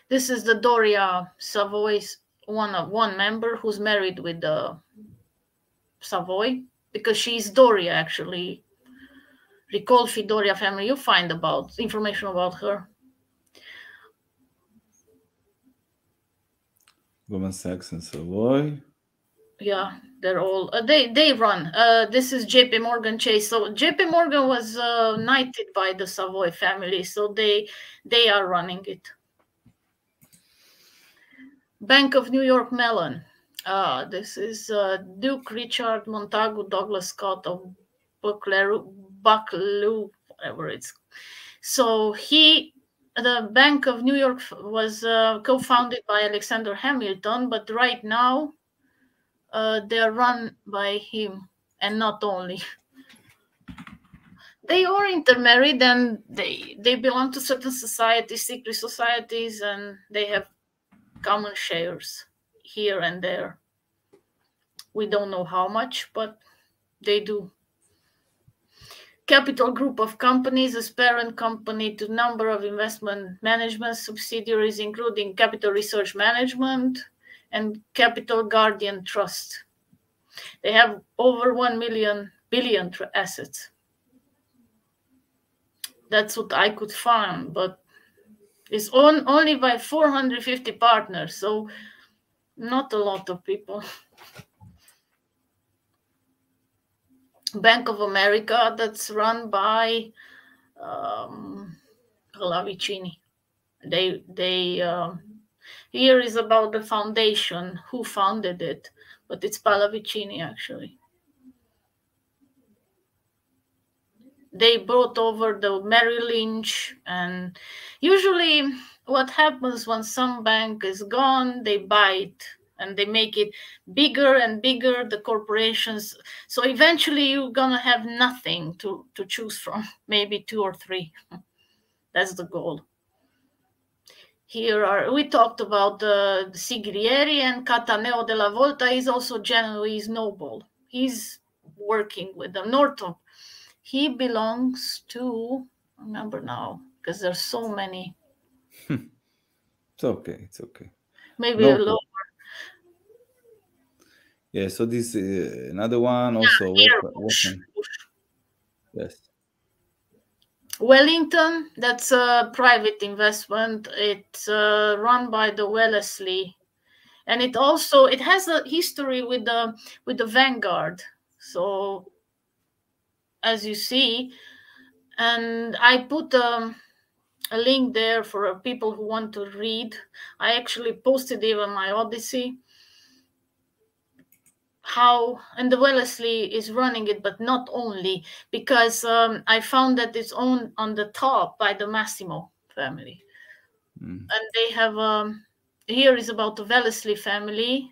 This is the Doria Savoy's one member who's married with the Savoy, because she's Doria actually. Ricolfi Doria family. You find about information about her. Goldman Sachs and Savoy. Yeah, they're all they run. This is JP Morgan Chase. So JP Morgan was knighted by the Savoy family, so they are running it. Bank of New York Mellon. This is Duke Richard Montagu Douglas Scott of Buccleuch, whatever it's. So the Bank of New York was co-founded by Alexander Hamilton, but right now they are run by him, and not only. They are intermarried, and they belong to certain societies, secret societies, and they have common shares here and there. We don't know how much, but they do. Capital group of companies as parent company to number of investment management subsidiaries, including Capital Research Management and Capital Guardian Trust. They have over 1 billion assets. That's what I could find, but it's only by 450 partners, so not a lot of people. Bank of America, that's run by Pallavicini. Here is about the foundation, who founded it, but it's Pallavicini actually. They brought over the Merrill Lynch, and usually what happens when some bank is gone, they buy it and they make it bigger and bigger, the corporations. So eventually you're gonna have nothing to choose from, maybe 2 or 3. That's the goal. Here we talked about the Sigrieri, and Cataneo della Volta is also Genoese noble. He's working with the Norton. He belongs to, I remember now, because there's so many. It's okay. It's okay. Maybe a lower. Yeah, so this another one also. Yes. Wellington, that's a private investment. It's run by the Wellesley, and it has a history with the Vanguard. So as you see, and I put a link there for people who want to read. I actually posted it on my Odyssey. And the Wellesley is running it, but not only, because I found that it's owned on the top by the Massimo family. And they have, here is about the Wellesley family,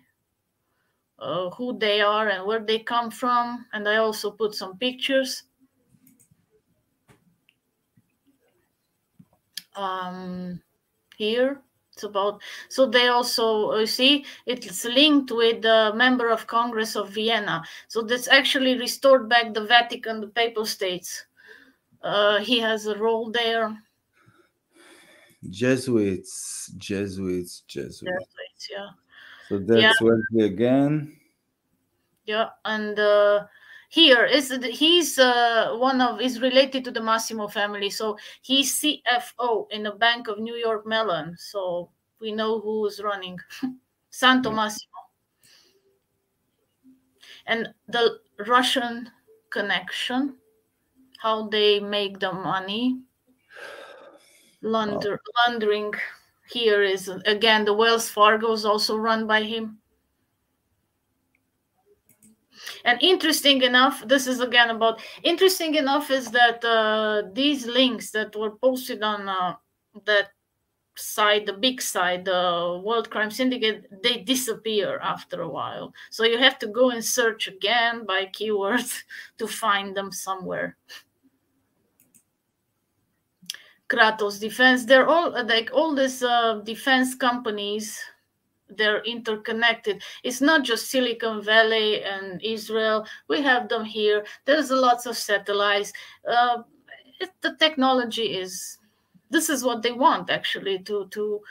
who they are and where they come from. And I also put some pictures. Here. It's about, so they also, you see, it's linked with the member of Congress of Vienna. So that's actually restored back the Vatican, the Papal States. He has a role there. Jesuits, yeah. So that's Wellesley again. Yeah, and here is he's related to the Massimo family, so he's CFO in the Bank of New York Mellon. So we know who's running. Santo Massimo. And the Russian connection, how they make the money, laundering. Here is again the Wells Fargo is also run by him. And interesting enough, this is again about interesting enough is that these links that were posted on that side, the big side, the World Crime Syndicate, they disappear after a while. So you have to go and search again by keywords to find them somewhere. Kratos Defense, they're all like all these defense companies, they're interconnected. It's not just Silicon Valley and Israel. We have them here. There's lots of satellites. The technology is, this is what they want actually, to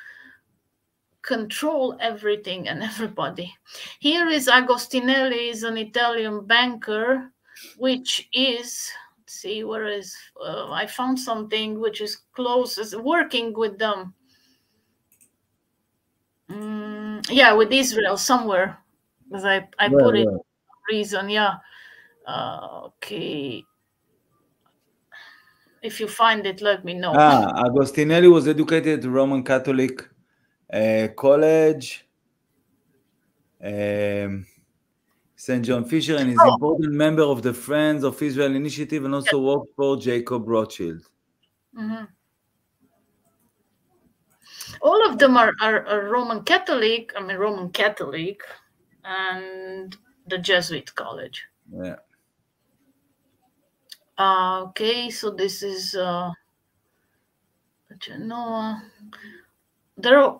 control everything and everybody. Here is Agostinelli, is an Italian banker, which is, let's see, where is, I found something which is close, is working with them. Yeah, with Israel somewhere, because I put it for reason. Yeah. Okay. If you find it, let me know. Agostinelli was educated at the Roman Catholic College, St. John Fisher, and is an important member of the Friends of Israel Initiative, and also worked for Jacob Rothschild. Mm-hmm. All of them are Roman Catholic, Roman Catholic, and the Jesuit College. Yeah. Okay, so this is Genoa.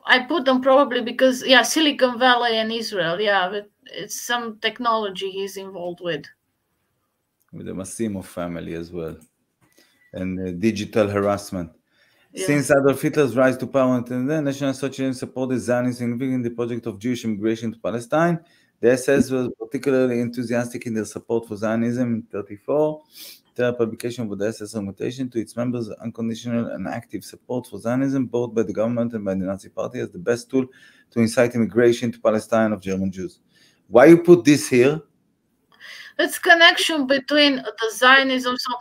I put them probably because, yeah, Silicon Valley and Israel, yeah, but it's some technology he's involved with. With the Massimo family as well, and digital harassment. Yeah. Since Adolf Hitler's rise to power, the National Socialism supported Zionism in the project of Jewish immigration to Palestine. The SS was particularly enthusiastic in their support for Zionism in 1934. The publication of the SS mutation to its members' unconditional and active support for Zionism, both by the government and by the Nazi Party, as the best tool to incite immigration to Palestine of German Jews. Why you put this here? It's connection between the Zionism. So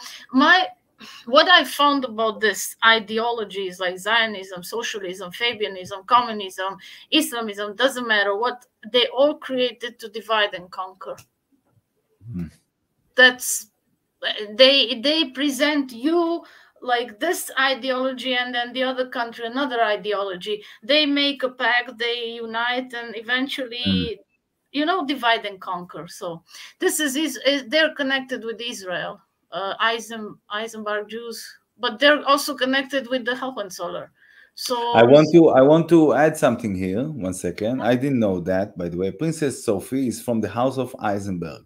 what I found about this ideologies like Zionism, socialism, Fabianism, communism, Islamism, doesn't matter what, they all created to divide and conquer. That's, they present you like this ideology, and then the other country another ideology. They make a pact, they unite, and eventually divide and conquer. So this is they're connected with Israel, Eisenberg Jews, but they're also connected with the Hohenzollern. So I want to add something here. 1 second. I didn't know that, by the way. Princess Sophie is from the House of Eisenberg.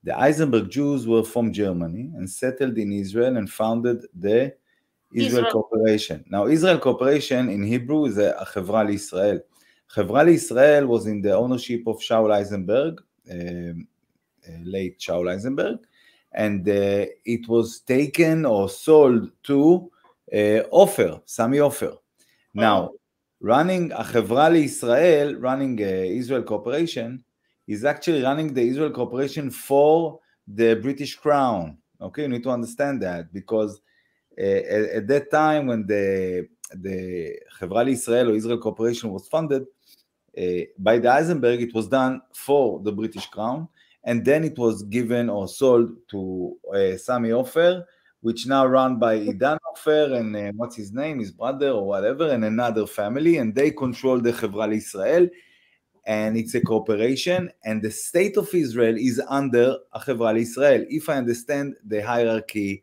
The Eisenberg Jews were from Germany and settled in Israel and founded the Israel Corporation. Now, Israel Corporation in Hebrew is a Chevra L'Israel. Chevra L'Israel was in the ownership of Shaul Eisenberg, late Shaul Eisenberg, and it was taken or sold to Sami Ofer. Now, running a Chevra L'Israel, running Israel Corporation, is actually running the Israel Corporation for the British Crown. Okay, you need to understand that, because at that time when the Chevra L'Israel or Israel Corporation was funded by the Eisenberg, it was done for the British Crown, and then it was given or sold to Sami Ofer, which now run by Idan Ofer and what's his name, his brother or whatever, and another family, and they control the Chevra L'Israel. And it's a corporation, and the state of Israel is under a Chevra L'Israel, if I understand the hierarchy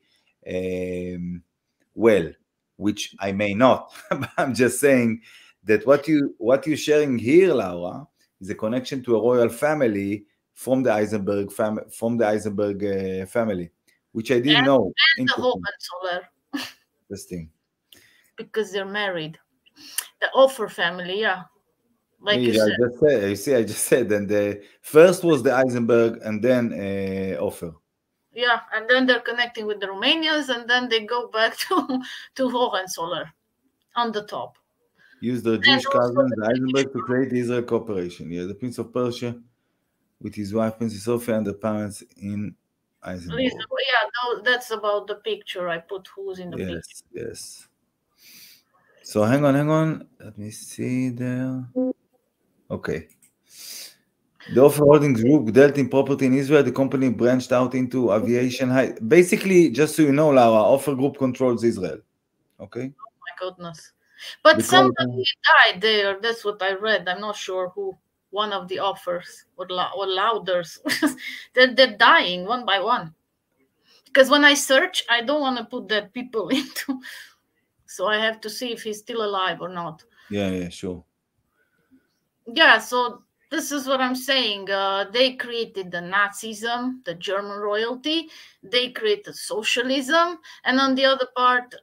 well, which I may not, but I'm just saying that what you're sharing here, Laura, is a connection to a royal family from the Eisenberg family, which I didn't know. And the Hohenzollern. Interesting. Because they're married. The Ofer family, yeah. Like you said. I just said, and the first was the Eisenberg, and then Ofer. Yeah, and then they're connecting with the Romanians, and then they go back to Hohenzollern on the top. Used their Jewish cousin, the Eisenberg, to create the Israel Cooperation. Yeah, the Prince of Persia, with his wife, Princess Sophia, and the parents in Eisenberg. Yeah, no, that's about the picture. I put who's in the picture. Yes. So hang on. Let me see there. Okay. The Ofer Holdings Group dealt in property in Israel. The company branched out into aviation. Basically, just so you know, Laura, Ofer Group controls Israel. Okay? Oh my goodness. But somebody died there. That's what I read. I'm not sure who. One of the offers or louders. they're dying one by one. Because when I search, I don't want to put dead people into. So I have to see if he's still alive or not. Yeah, sure. Yeah, so this is what I'm saying. They created the Nazism, the German royalty. They created socialism. And on the other part,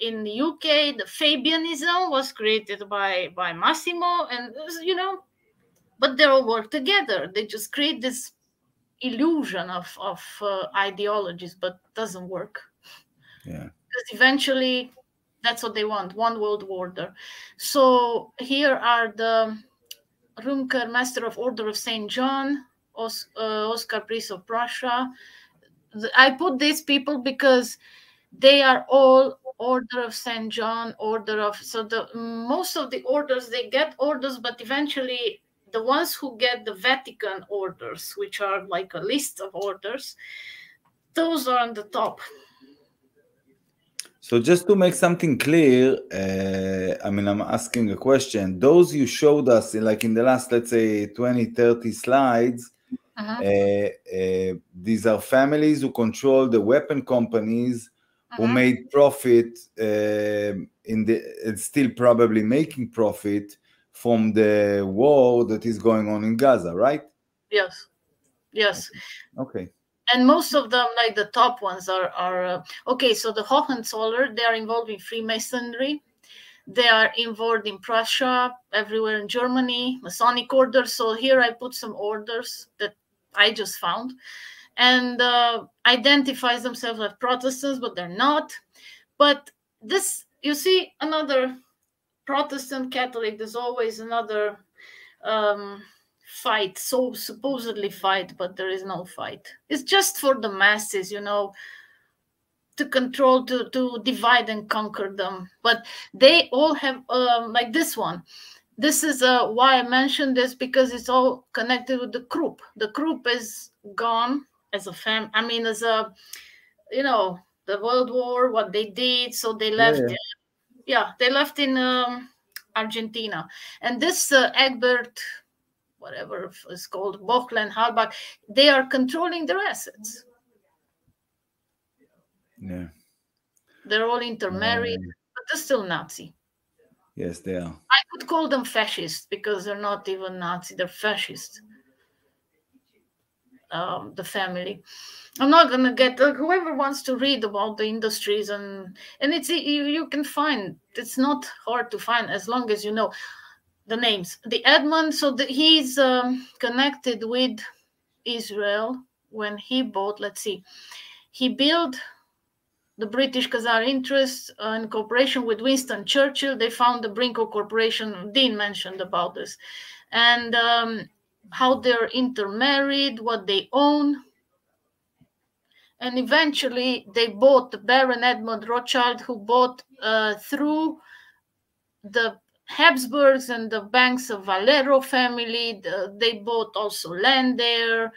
in the UK, the Fabianism was created by Massimo. And, you know, but they all work together. They just create this illusion of ideologies, but it doesn't work. Yeah. Because eventually, that's what they want, one world order. So here are the Rumker, Master of Order of St. John, Oscar, Priest of Prussia. I put these people because they are all Order of St. John, Order of... So most of the orders, they get orders, but eventually the ones who get the Vatican orders, which are like a list of orders, those are on the top. So just to make something clear, I'm asking a question. Those you showed us, like in the last, let's say, 20, 30 slides, these are families who control the weapon companies who made profit still probably making profit from the war that is going on in Gaza, right? Yes. Okay. And most of them, like the top ones, are okay. So the Hohenzollern, they are involved in Freemasonry. They are involved in Prussia, everywhere in Germany, Masonic orders. So here I put some orders that I just found, and identifies themselves as Protestants, but they're not. But this, you see, another Protestant Catholic. There's always another fight, so supposedly fight, but there is no fight. It's just for the masses, you know, to control, to divide and conquer them. But they all have like this one. This is why I mentioned this, because it's all connected with the group. The group is gone as a as a, you know, the World War, what they did. So they left. They left in Argentina. And this Egbert, whatever it's called, Bochlen, Halbach, they are controlling their assets. Yeah. They're all intermarried, but they're still Nazi. Yes, they are. I could call them fascists because they're not even Nazi, they're fascist. The family. I'm not gonna get whoever wants to read about the industries and it's you can find, it's not hard to find as long as you know the names. The Edmund, so he's connected with Israel when he bought, let's see, he built the British Khazar interests in cooperation with Winston Churchill. They found the Brinko Corporation. Dean mentioned about this. And how they're intermarried, what they own. And eventually they bought the Baron Edmund Rothschild, who bought through the Habsburgs and the banks of Valero family. They bought also land there.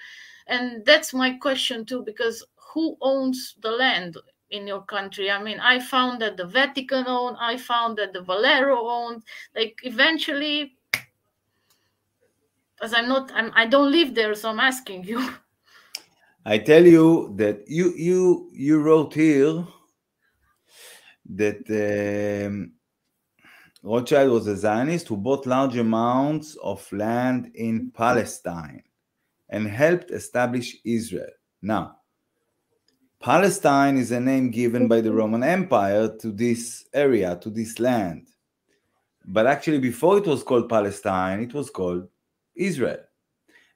And that's my question too, because who owns the land in your country? I mean, I found that the Vatican owned, I found that the Valero owned, like eventually, as I don't live there, so I'm asking you. I tell you that you wrote here that Rothschild was a Zionist who bought large amounts of land in Palestine and helped establish Israel. Now, Palestine is a name given by the Roman Empire to this area, to this land. But actually, before it was called Palestine, it was called Israel.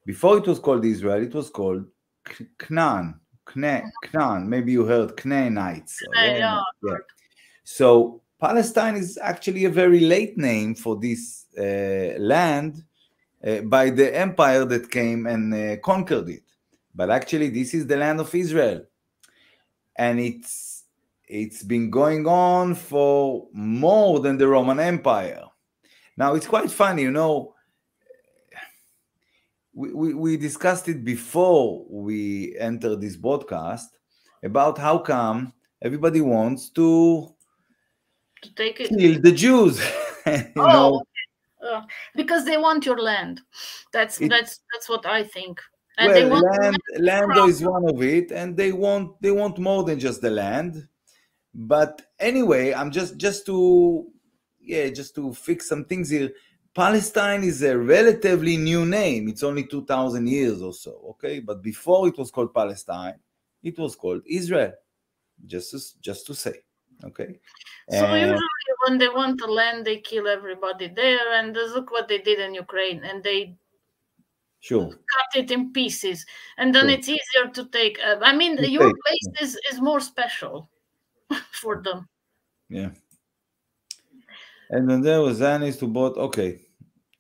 Before it was called Israel, it was called Canaan. Canaan. Maybe you heard Canaanites. Yeah. So Palestine is actually a very late name for this land by the empire that came and conquered it. But actually, this is the land of Israel. And it's been going on for more than the Roman Empire. Now, it's quite funny, you know, we discussed it before we entered this broadcast about how come everybody wants to take it, kill the Jews. You know? Because they want your land. That's what I think. And well, they want land is one of it, and they want more than just the land. But anyway, I'm just to fix some things here. Palestine is a relatively new name. It's only 2,000 years or so, okay? But before it was called Palestine, it was called Israel. Just to say, okay? So usually when they want the land, they kill everybody there, and look what they did in Ukraine, and they cut it in pieces, and then it's easier to take. I mean, your place is more special for them. Yeah. And then there was Zionist who bought, okay.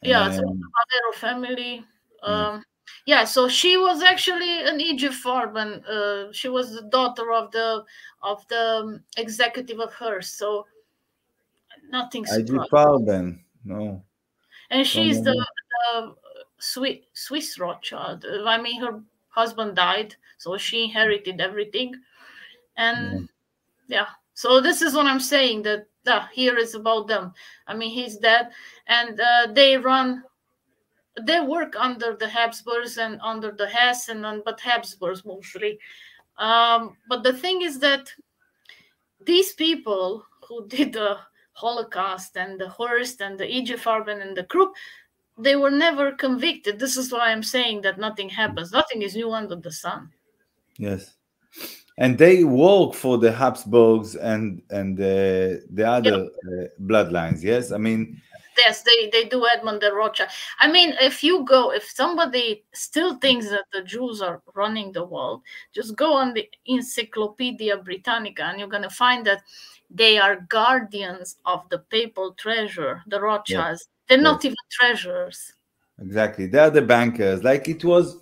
Yeah, so the Valero family. Yeah, so she was actually an Egypt farm. She was the daughter of the executive of hers. So nothing surprising. No. And she's the Swiss Rothschild. I mean, her husband died, so she inherited everything. And yeah, so this is what I'm saying, that here is about them. I mean, he's dead, and they work under the Habsburgs and under the Hesse, but Habsburgs mostly. But the thing is that these people who did the Holocaust and the Horst and the Egypt Farben and the Krupp, they were never convicted. This is why I'm saying that nothing happens. Nothing is new under the sun. Yes. And they work for the Habsburgs and the other bloodlines, yes? I mean... Yes, they do Edmund the Rothschild. I mean, if somebody still thinks that the Jews are running the world, just go on the Encyclopedia Britannica and you're going to find that they are guardians of the papal treasure, the Rothschilds. They're not even treasurers. Exactly. They're the bankers. Like it was...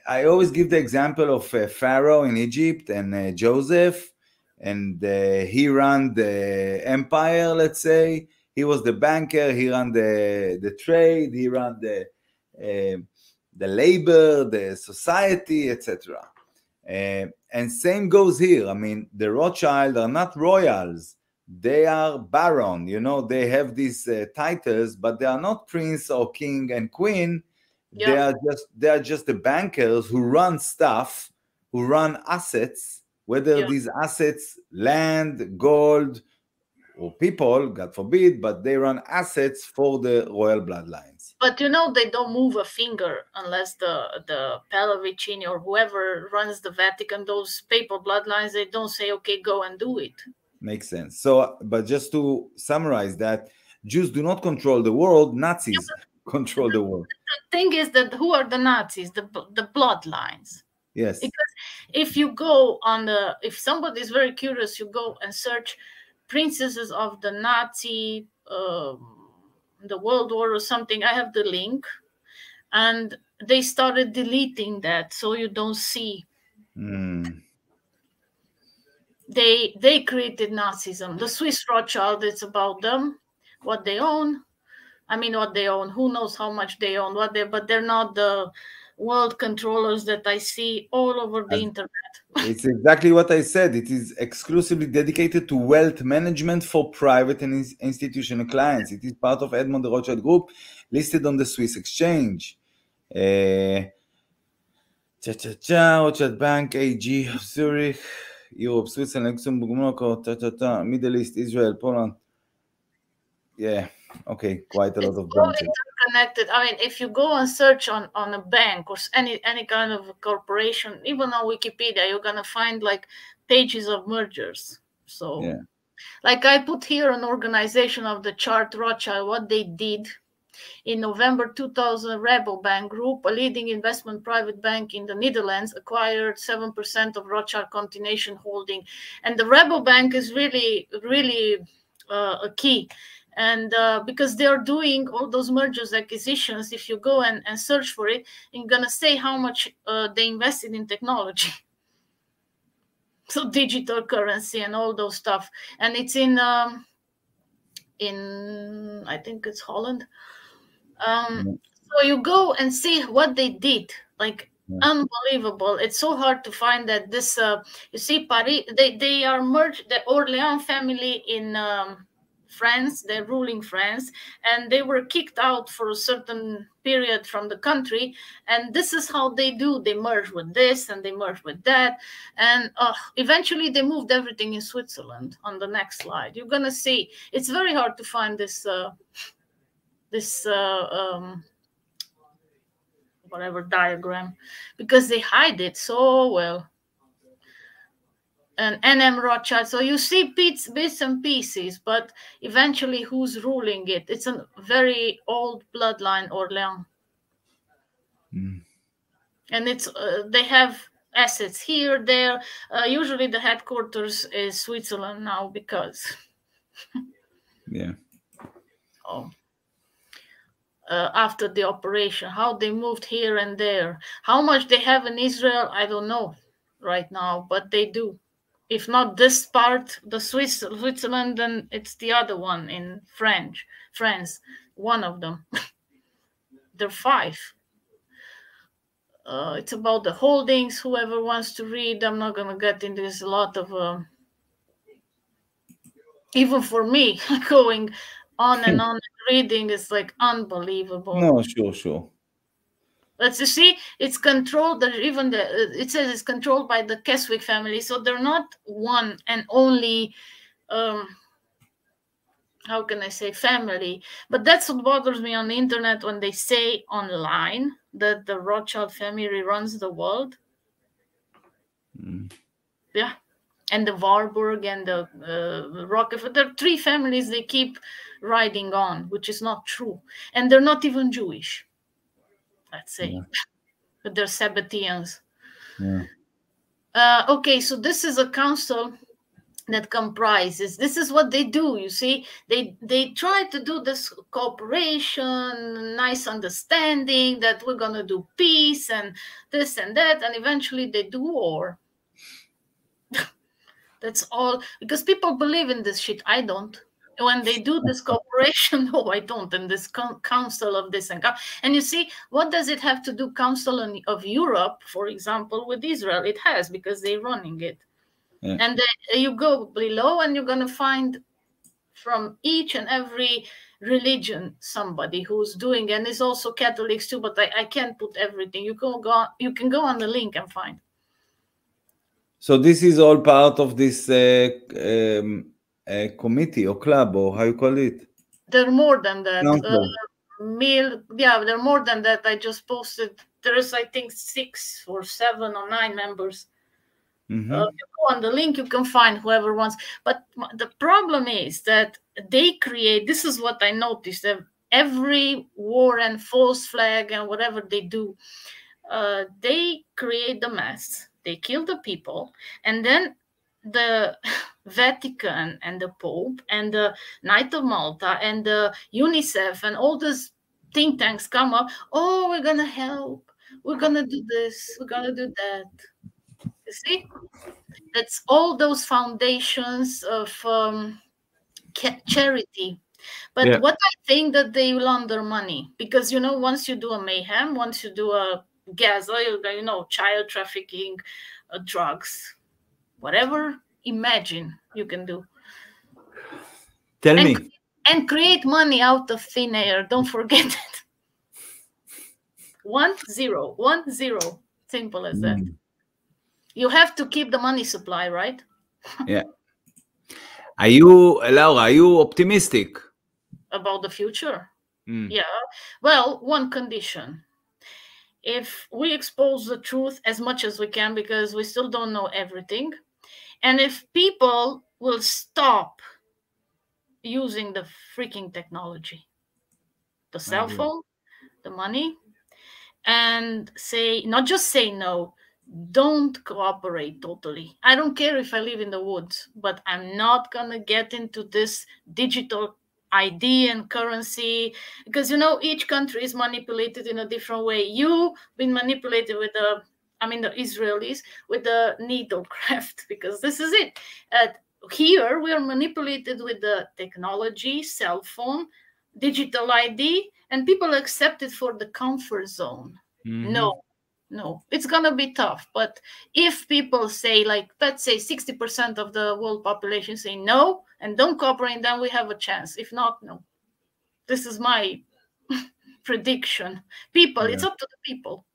I always give the example of Pharaoh in Egypt and Joseph, and he ran the empire, let's say. He was the banker, he ran the trade, he ran the labor, the society, etc. And same goes here. I mean, the Rothschild are not royals. They are baron, you know, they have these titles, but they are not prince or king and queen. Yeah. They are just the bankers who run stuff, who run assets, whether these assets, land, gold, or people, God forbid, but they run assets for the royal bloodlines. But you know, they don't move a finger unless the Pallavicini or whoever runs the Vatican, those papal bloodlines, they don't say, okay, go and do it. Makes sense. So, but just to summarize that, Jews do not control the world, Nazis control the world. The thing is that who are the Nazis? The bloodlines. Yes. Because if you go on if somebody is very curious, you go and search princesses of the Nazi, the World War or something. I have the link, and they started deleting that so you don't see. They created Nazism. The Swiss Rothschild, it's about them, what they own. I mean, what they own. Who knows how much they own? But they're not the world controllers that I see all over the internet. It's exactly what I said. It is exclusively dedicated to wealth management for private and institutional clients. It is part of Edmund the Rothschild Group, listed on the Swiss exchange. Rothschild Bank AG of Zurich, Europe, Switzerland, Luxembourg, Monaco, Middle East, Israel, Poland. Yeah. Okay, quite a lot of branches. Interconnected. I mean, if you go and search on a bank or any kind of a corporation, even on Wikipedia, you're gonna find like pages of mergers. So yeah, Like I put here an organization of the chart Rothschild, what they did. In November 2000, Rabobank Group, a leading investment private bank in the Netherlands, acquired 7% of Rothschild Continuation Holding. And the Rabobank is really, really a key. And because they're doing all those mergers, acquisitions, if you go and search for it, you're going to say how much they invested in technology. So digital currency and all those stuff. And it's in I think it's Holland. So you go and see what they did, like unbelievable. It's so hard to find that this, you see, Paris, they are merged, the Orléans family in France, they're ruling France, and they were kicked out for a certain period from the country. And this is how they do. They merge with this and they merge with that. And eventually they moved everything in Switzerland. On the next slide, you're going to see, it's very hard to find this, whatever diagram, because they hide it so well. And NM Rothschild, so you see bits and pieces, but eventually who's ruling it? It's a very old bloodline, Orléans. And it's they have assets here, there. Usually the headquarters is Switzerland now because after the operation, how they moved here and there. How much they have in Israel, I don't know right now, but they do. If not this part, the Switzerland, then it's the other one in France, one of them. There are 5. It's about the holdings, whoever wants to read. I'm not going to get into this. A lot of, even for me, going on and on reading is like unbelievable. No, sure. Let's see, it's controlled. Even it says it's controlled by the Keswick family, so they're not one and only. How can I say family? But that's what bothers me on the internet when they say online that the Rothschild family runs the world. Yeah, and the Warburg and the Rockefeller. There are 3 families they keep riding on, which is not true, and they're not even Jewish. Let's say, but they're Sabbateans. Okay, so this is a council that comprises. This is what they do. You see, they try to do this cooperation, nice understanding that we're gonna do peace and this and that, and eventually they do war. That's all, because people believe in this shit. I don't. When they do this cooperation, no, I don't. And this council of this and you see, what does it have to do, Council of Europe, for example, with Israel? It has, because they're running it. And you go below and you're going to find from each and every religion somebody who's doing, and it's also Catholics too, but I can't put everything. You can go on the link and find. So this is all part of this committee or club, or how you call it? There are more than that. There are more than that. I just posted. There's, I think, 6 or 7 or 9 members. You go on the link, you can find whoever wants. But the problem is that they create. This is what I noticed. That every war and false flag and whatever they do, they create the mess. They kill the people, and then the Vatican and the Pope and the Knight of Malta and the UNICEF and all these think tanks come up. Oh, we're gonna help. We're gonna do this. We're gonna do that. You see, that's all those foundations of charity. But what I think that they launder money, because once you do a mayhem, once you do a gas oil, child trafficking, drugs, whatever. Imagine you can do. Tell me. And create money out of thin air. Don't forget it. 1 0 1 0. Simple as that. You have to keep the money supply, right? Yeah. Laura, are you optimistic about the future? Yeah. Well, one condition. If we expose the truth as much as we can, because we still don't know everything, and if people will stop using the freaking technology, the cell phone, the money, and say, not just say no, don't cooperate totally. I don't care if I live in the woods, but I'm not gonna get into this digital ID and currency, because each country is manipulated in a different way. You've been manipulated with the Israelis with the needlecraft, because this is it. Here we are manipulated with the technology, cell phone, digital ID, and people accept it for the comfort zone. No, it's gonna be tough. But if people say, like, let's say 60% of the world population say no and don't cooperate, then we have a chance. If not, no. This is my prediction. It's up to the people.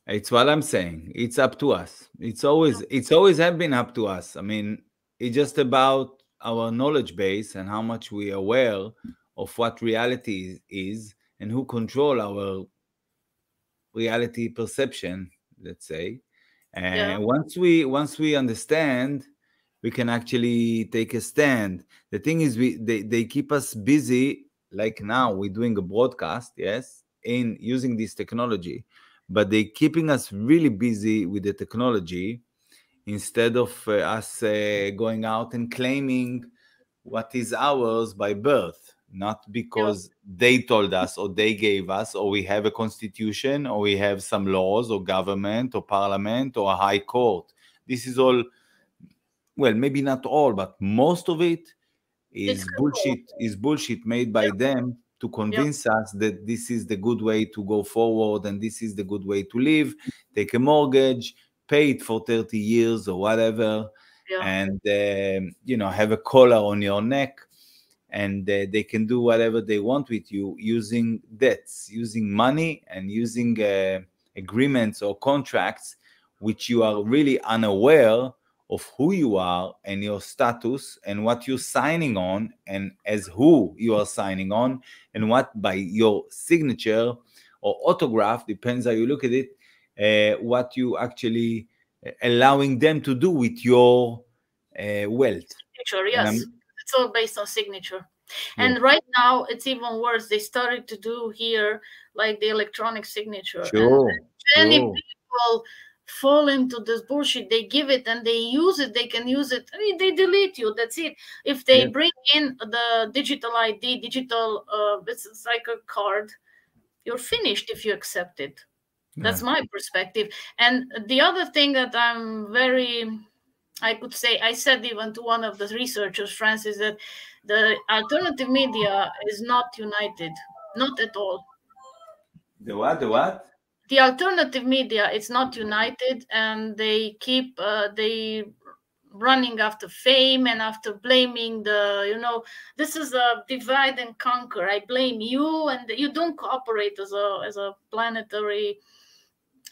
It's what I'm saying. It's up to us. It's always have been up to us. I mean, it's just about our knowledge base and how much we are aware of what reality is and who control our reality perception, let's say. And once we understand, we can actually take a stand. The thing is, they keep us busy. Like now, we're doing a broadcast, yes, in using this technology, but they're keeping us really busy with the technology instead of us going out and claiming what is ours by birth, not because they told us or they gave us, or we have a constitution, or we have some laws or government or parliament or a high court. This is all, well, maybe not all, but most of it is bullshit made by them to convince us that this is the good way to go forward and this is the good way to live. Take a mortgage, pay it for 30 years or whatever, and have a collar on your neck, and they can do whatever they want with you using debts, using money, and using agreements or contracts which you are really unaware of who you are and your status and what you're signing on, and as who you are signing on, and what by your signature or autograph, depends how you look at it, what you actually allowing them to do with your wealth. Signature, yes. It's all based on signature. And right now, it's even worse. They started to do here, like the electronic signature. Sure. And many people fall into this bullshit. They give it and they use it. They can use it. I mean, they delete you. That's it. If they bring in the digital ID, it's like a card, you're finished if you accept it. That's my perspective. And the other thing that I could say, I said even to one of the researchers, Francis, that the alternative media is not united, not at all. The what? The alternative media is not united, and they keep they running after fame and after blaming this is a divide and conquer. I blame you, and you don't cooperate as a planetary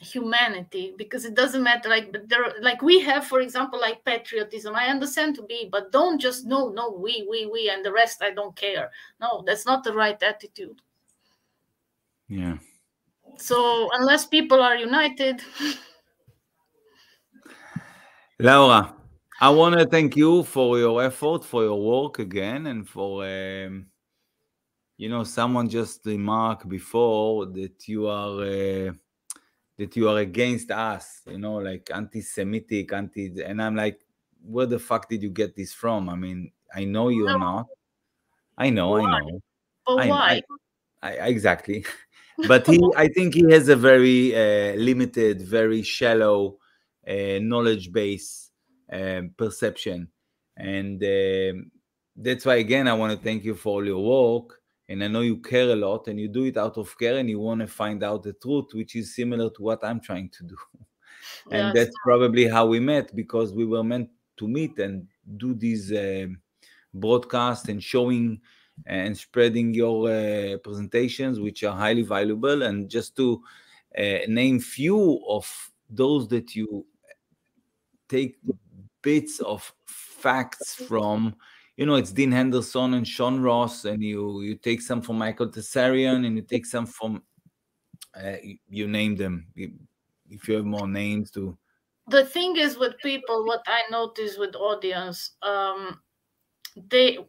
humanity, because it doesn't matter. Like we have, for example, like patriotism. I understand to be, but don't just no, we, and the rest I don't care. No, that's not the right attitude. Yeah. So unless people are united. Laura, I want to thank you for your effort, for your work again, and for someone just remarked before that you are against us, like anti-Semitic, and I'm like, where the fuck did you get this from? I mean, I know you're not. I know. But why? Exactly. But I think he has a very limited, very shallow knowledge base perception. And that's why, again, I want to thank you for all your work. And I know you care a lot, and you do it out of care, and you want to find out the truth, which is similar to what I'm trying to do. And that's probably how we met, because we were meant to meet and do these broadcasts and showing and spreading your presentations, which are highly valuable. And just to name few of those that you take bits of facts from, it's Dean Henderson and Sean Ross, and you take some from Michael Tessarian, and you take some from, you name them. If you have more names to the thing is with people, what I notice with audience,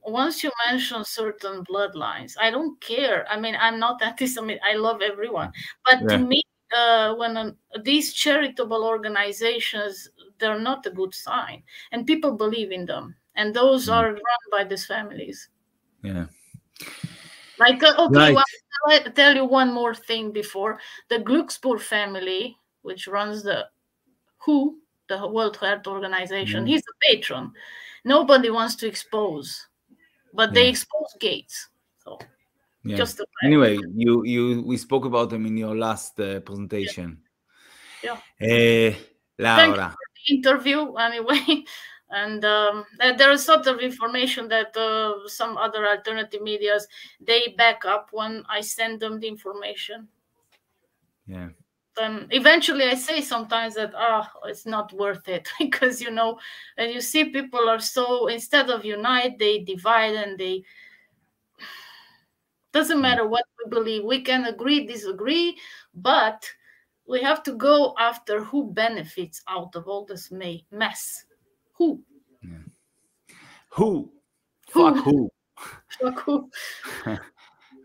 once you mention certain bloodlines, I don't care. I mean, I'm not anti-Semitic. I love everyone. But to me, when these charitable organizations, they're not a good sign. And people believe in them. And those are run by these families. Yeah. Like, okay, well, I'll tell you one more thing before. The Glücksburg family, which runs the World Health Organization, he's a patron. Nobody wants to expose, but they expose gates. So, just anyway, we spoke about them in your last presentation. Yeah. Laura. Thank you for the interview, anyway. And there is sort of information that some other alternative medias, they back up when I send them the information. Yeah. Eventually I say sometimes that, it's not worth it, because, you know, and you see people are so, instead of unite, they divide, and they, doesn't matter what we believe. We can agree, disagree, but we have to go after who benefits out of all this mess. Who? Yeah. Who? Fuck who? Fuck who?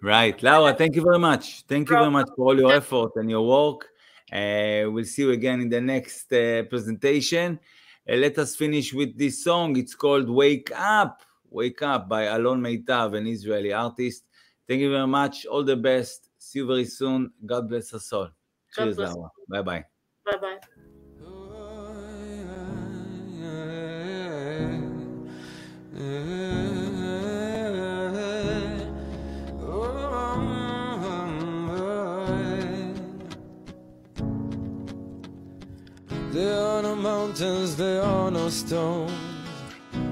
Right. Laura, thank you very much. Thank you very much for all your effort and your work. We'll see you again in the next presentation. Let us finish with this song. It's called Wake Up. Wake Up by Alon Meitav, an Israeli artist. Thank you very much. All the best. See you very soon. God bless us all. Cheers, Laura. Bye-bye. Bye-bye. There are no mountains, there are no stones,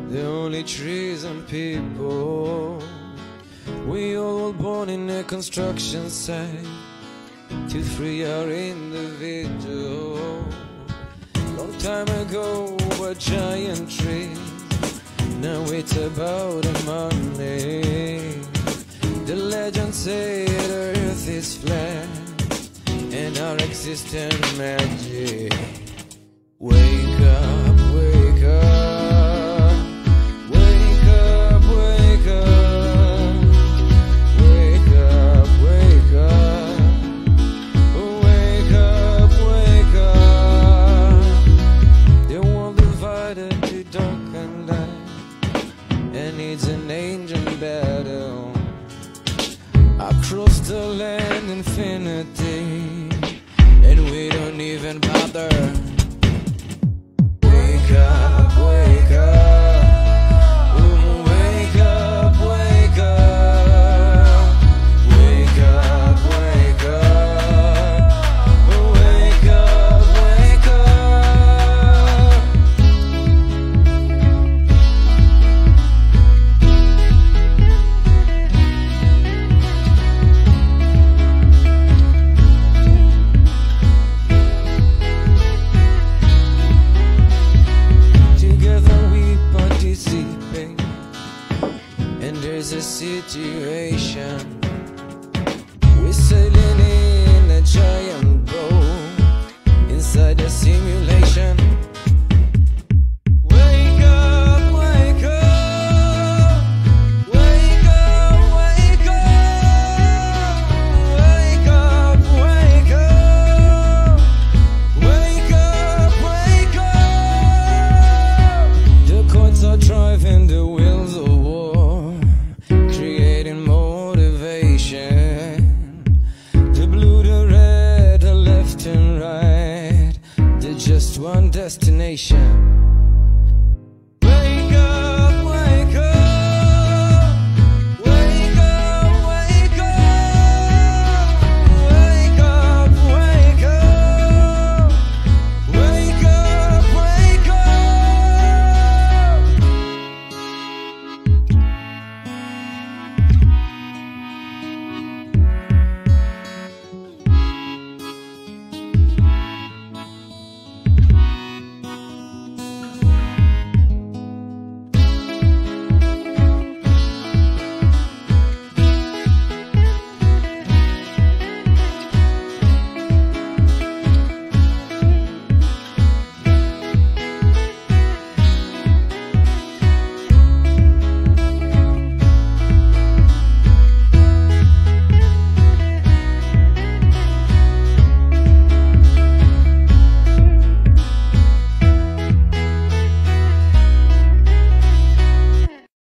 there are only trees and people. We all were born in a construction site to free our individual. Long time ago were giant trees, now it's about the money. The legends say the earth is flat and our existence magic. Wake up, wake up, wake up, wake up, wake up, wake up, wake up, wake up. The world divided to dark and light, and it's an ancient battle across the land infinity, and we don't even bother. Wake up, wake up, wake up, wake up, wake up, wake up, wake up, wake up. And there's a situation, we're sailing in a giant boat inside a simulation. Wake up, wake up, wake up, wake up, wake up, wake up, wake up, wake up. The courts are driving the wheels of war, creating motivation. The blue, the red, the left and right, there's just one destination.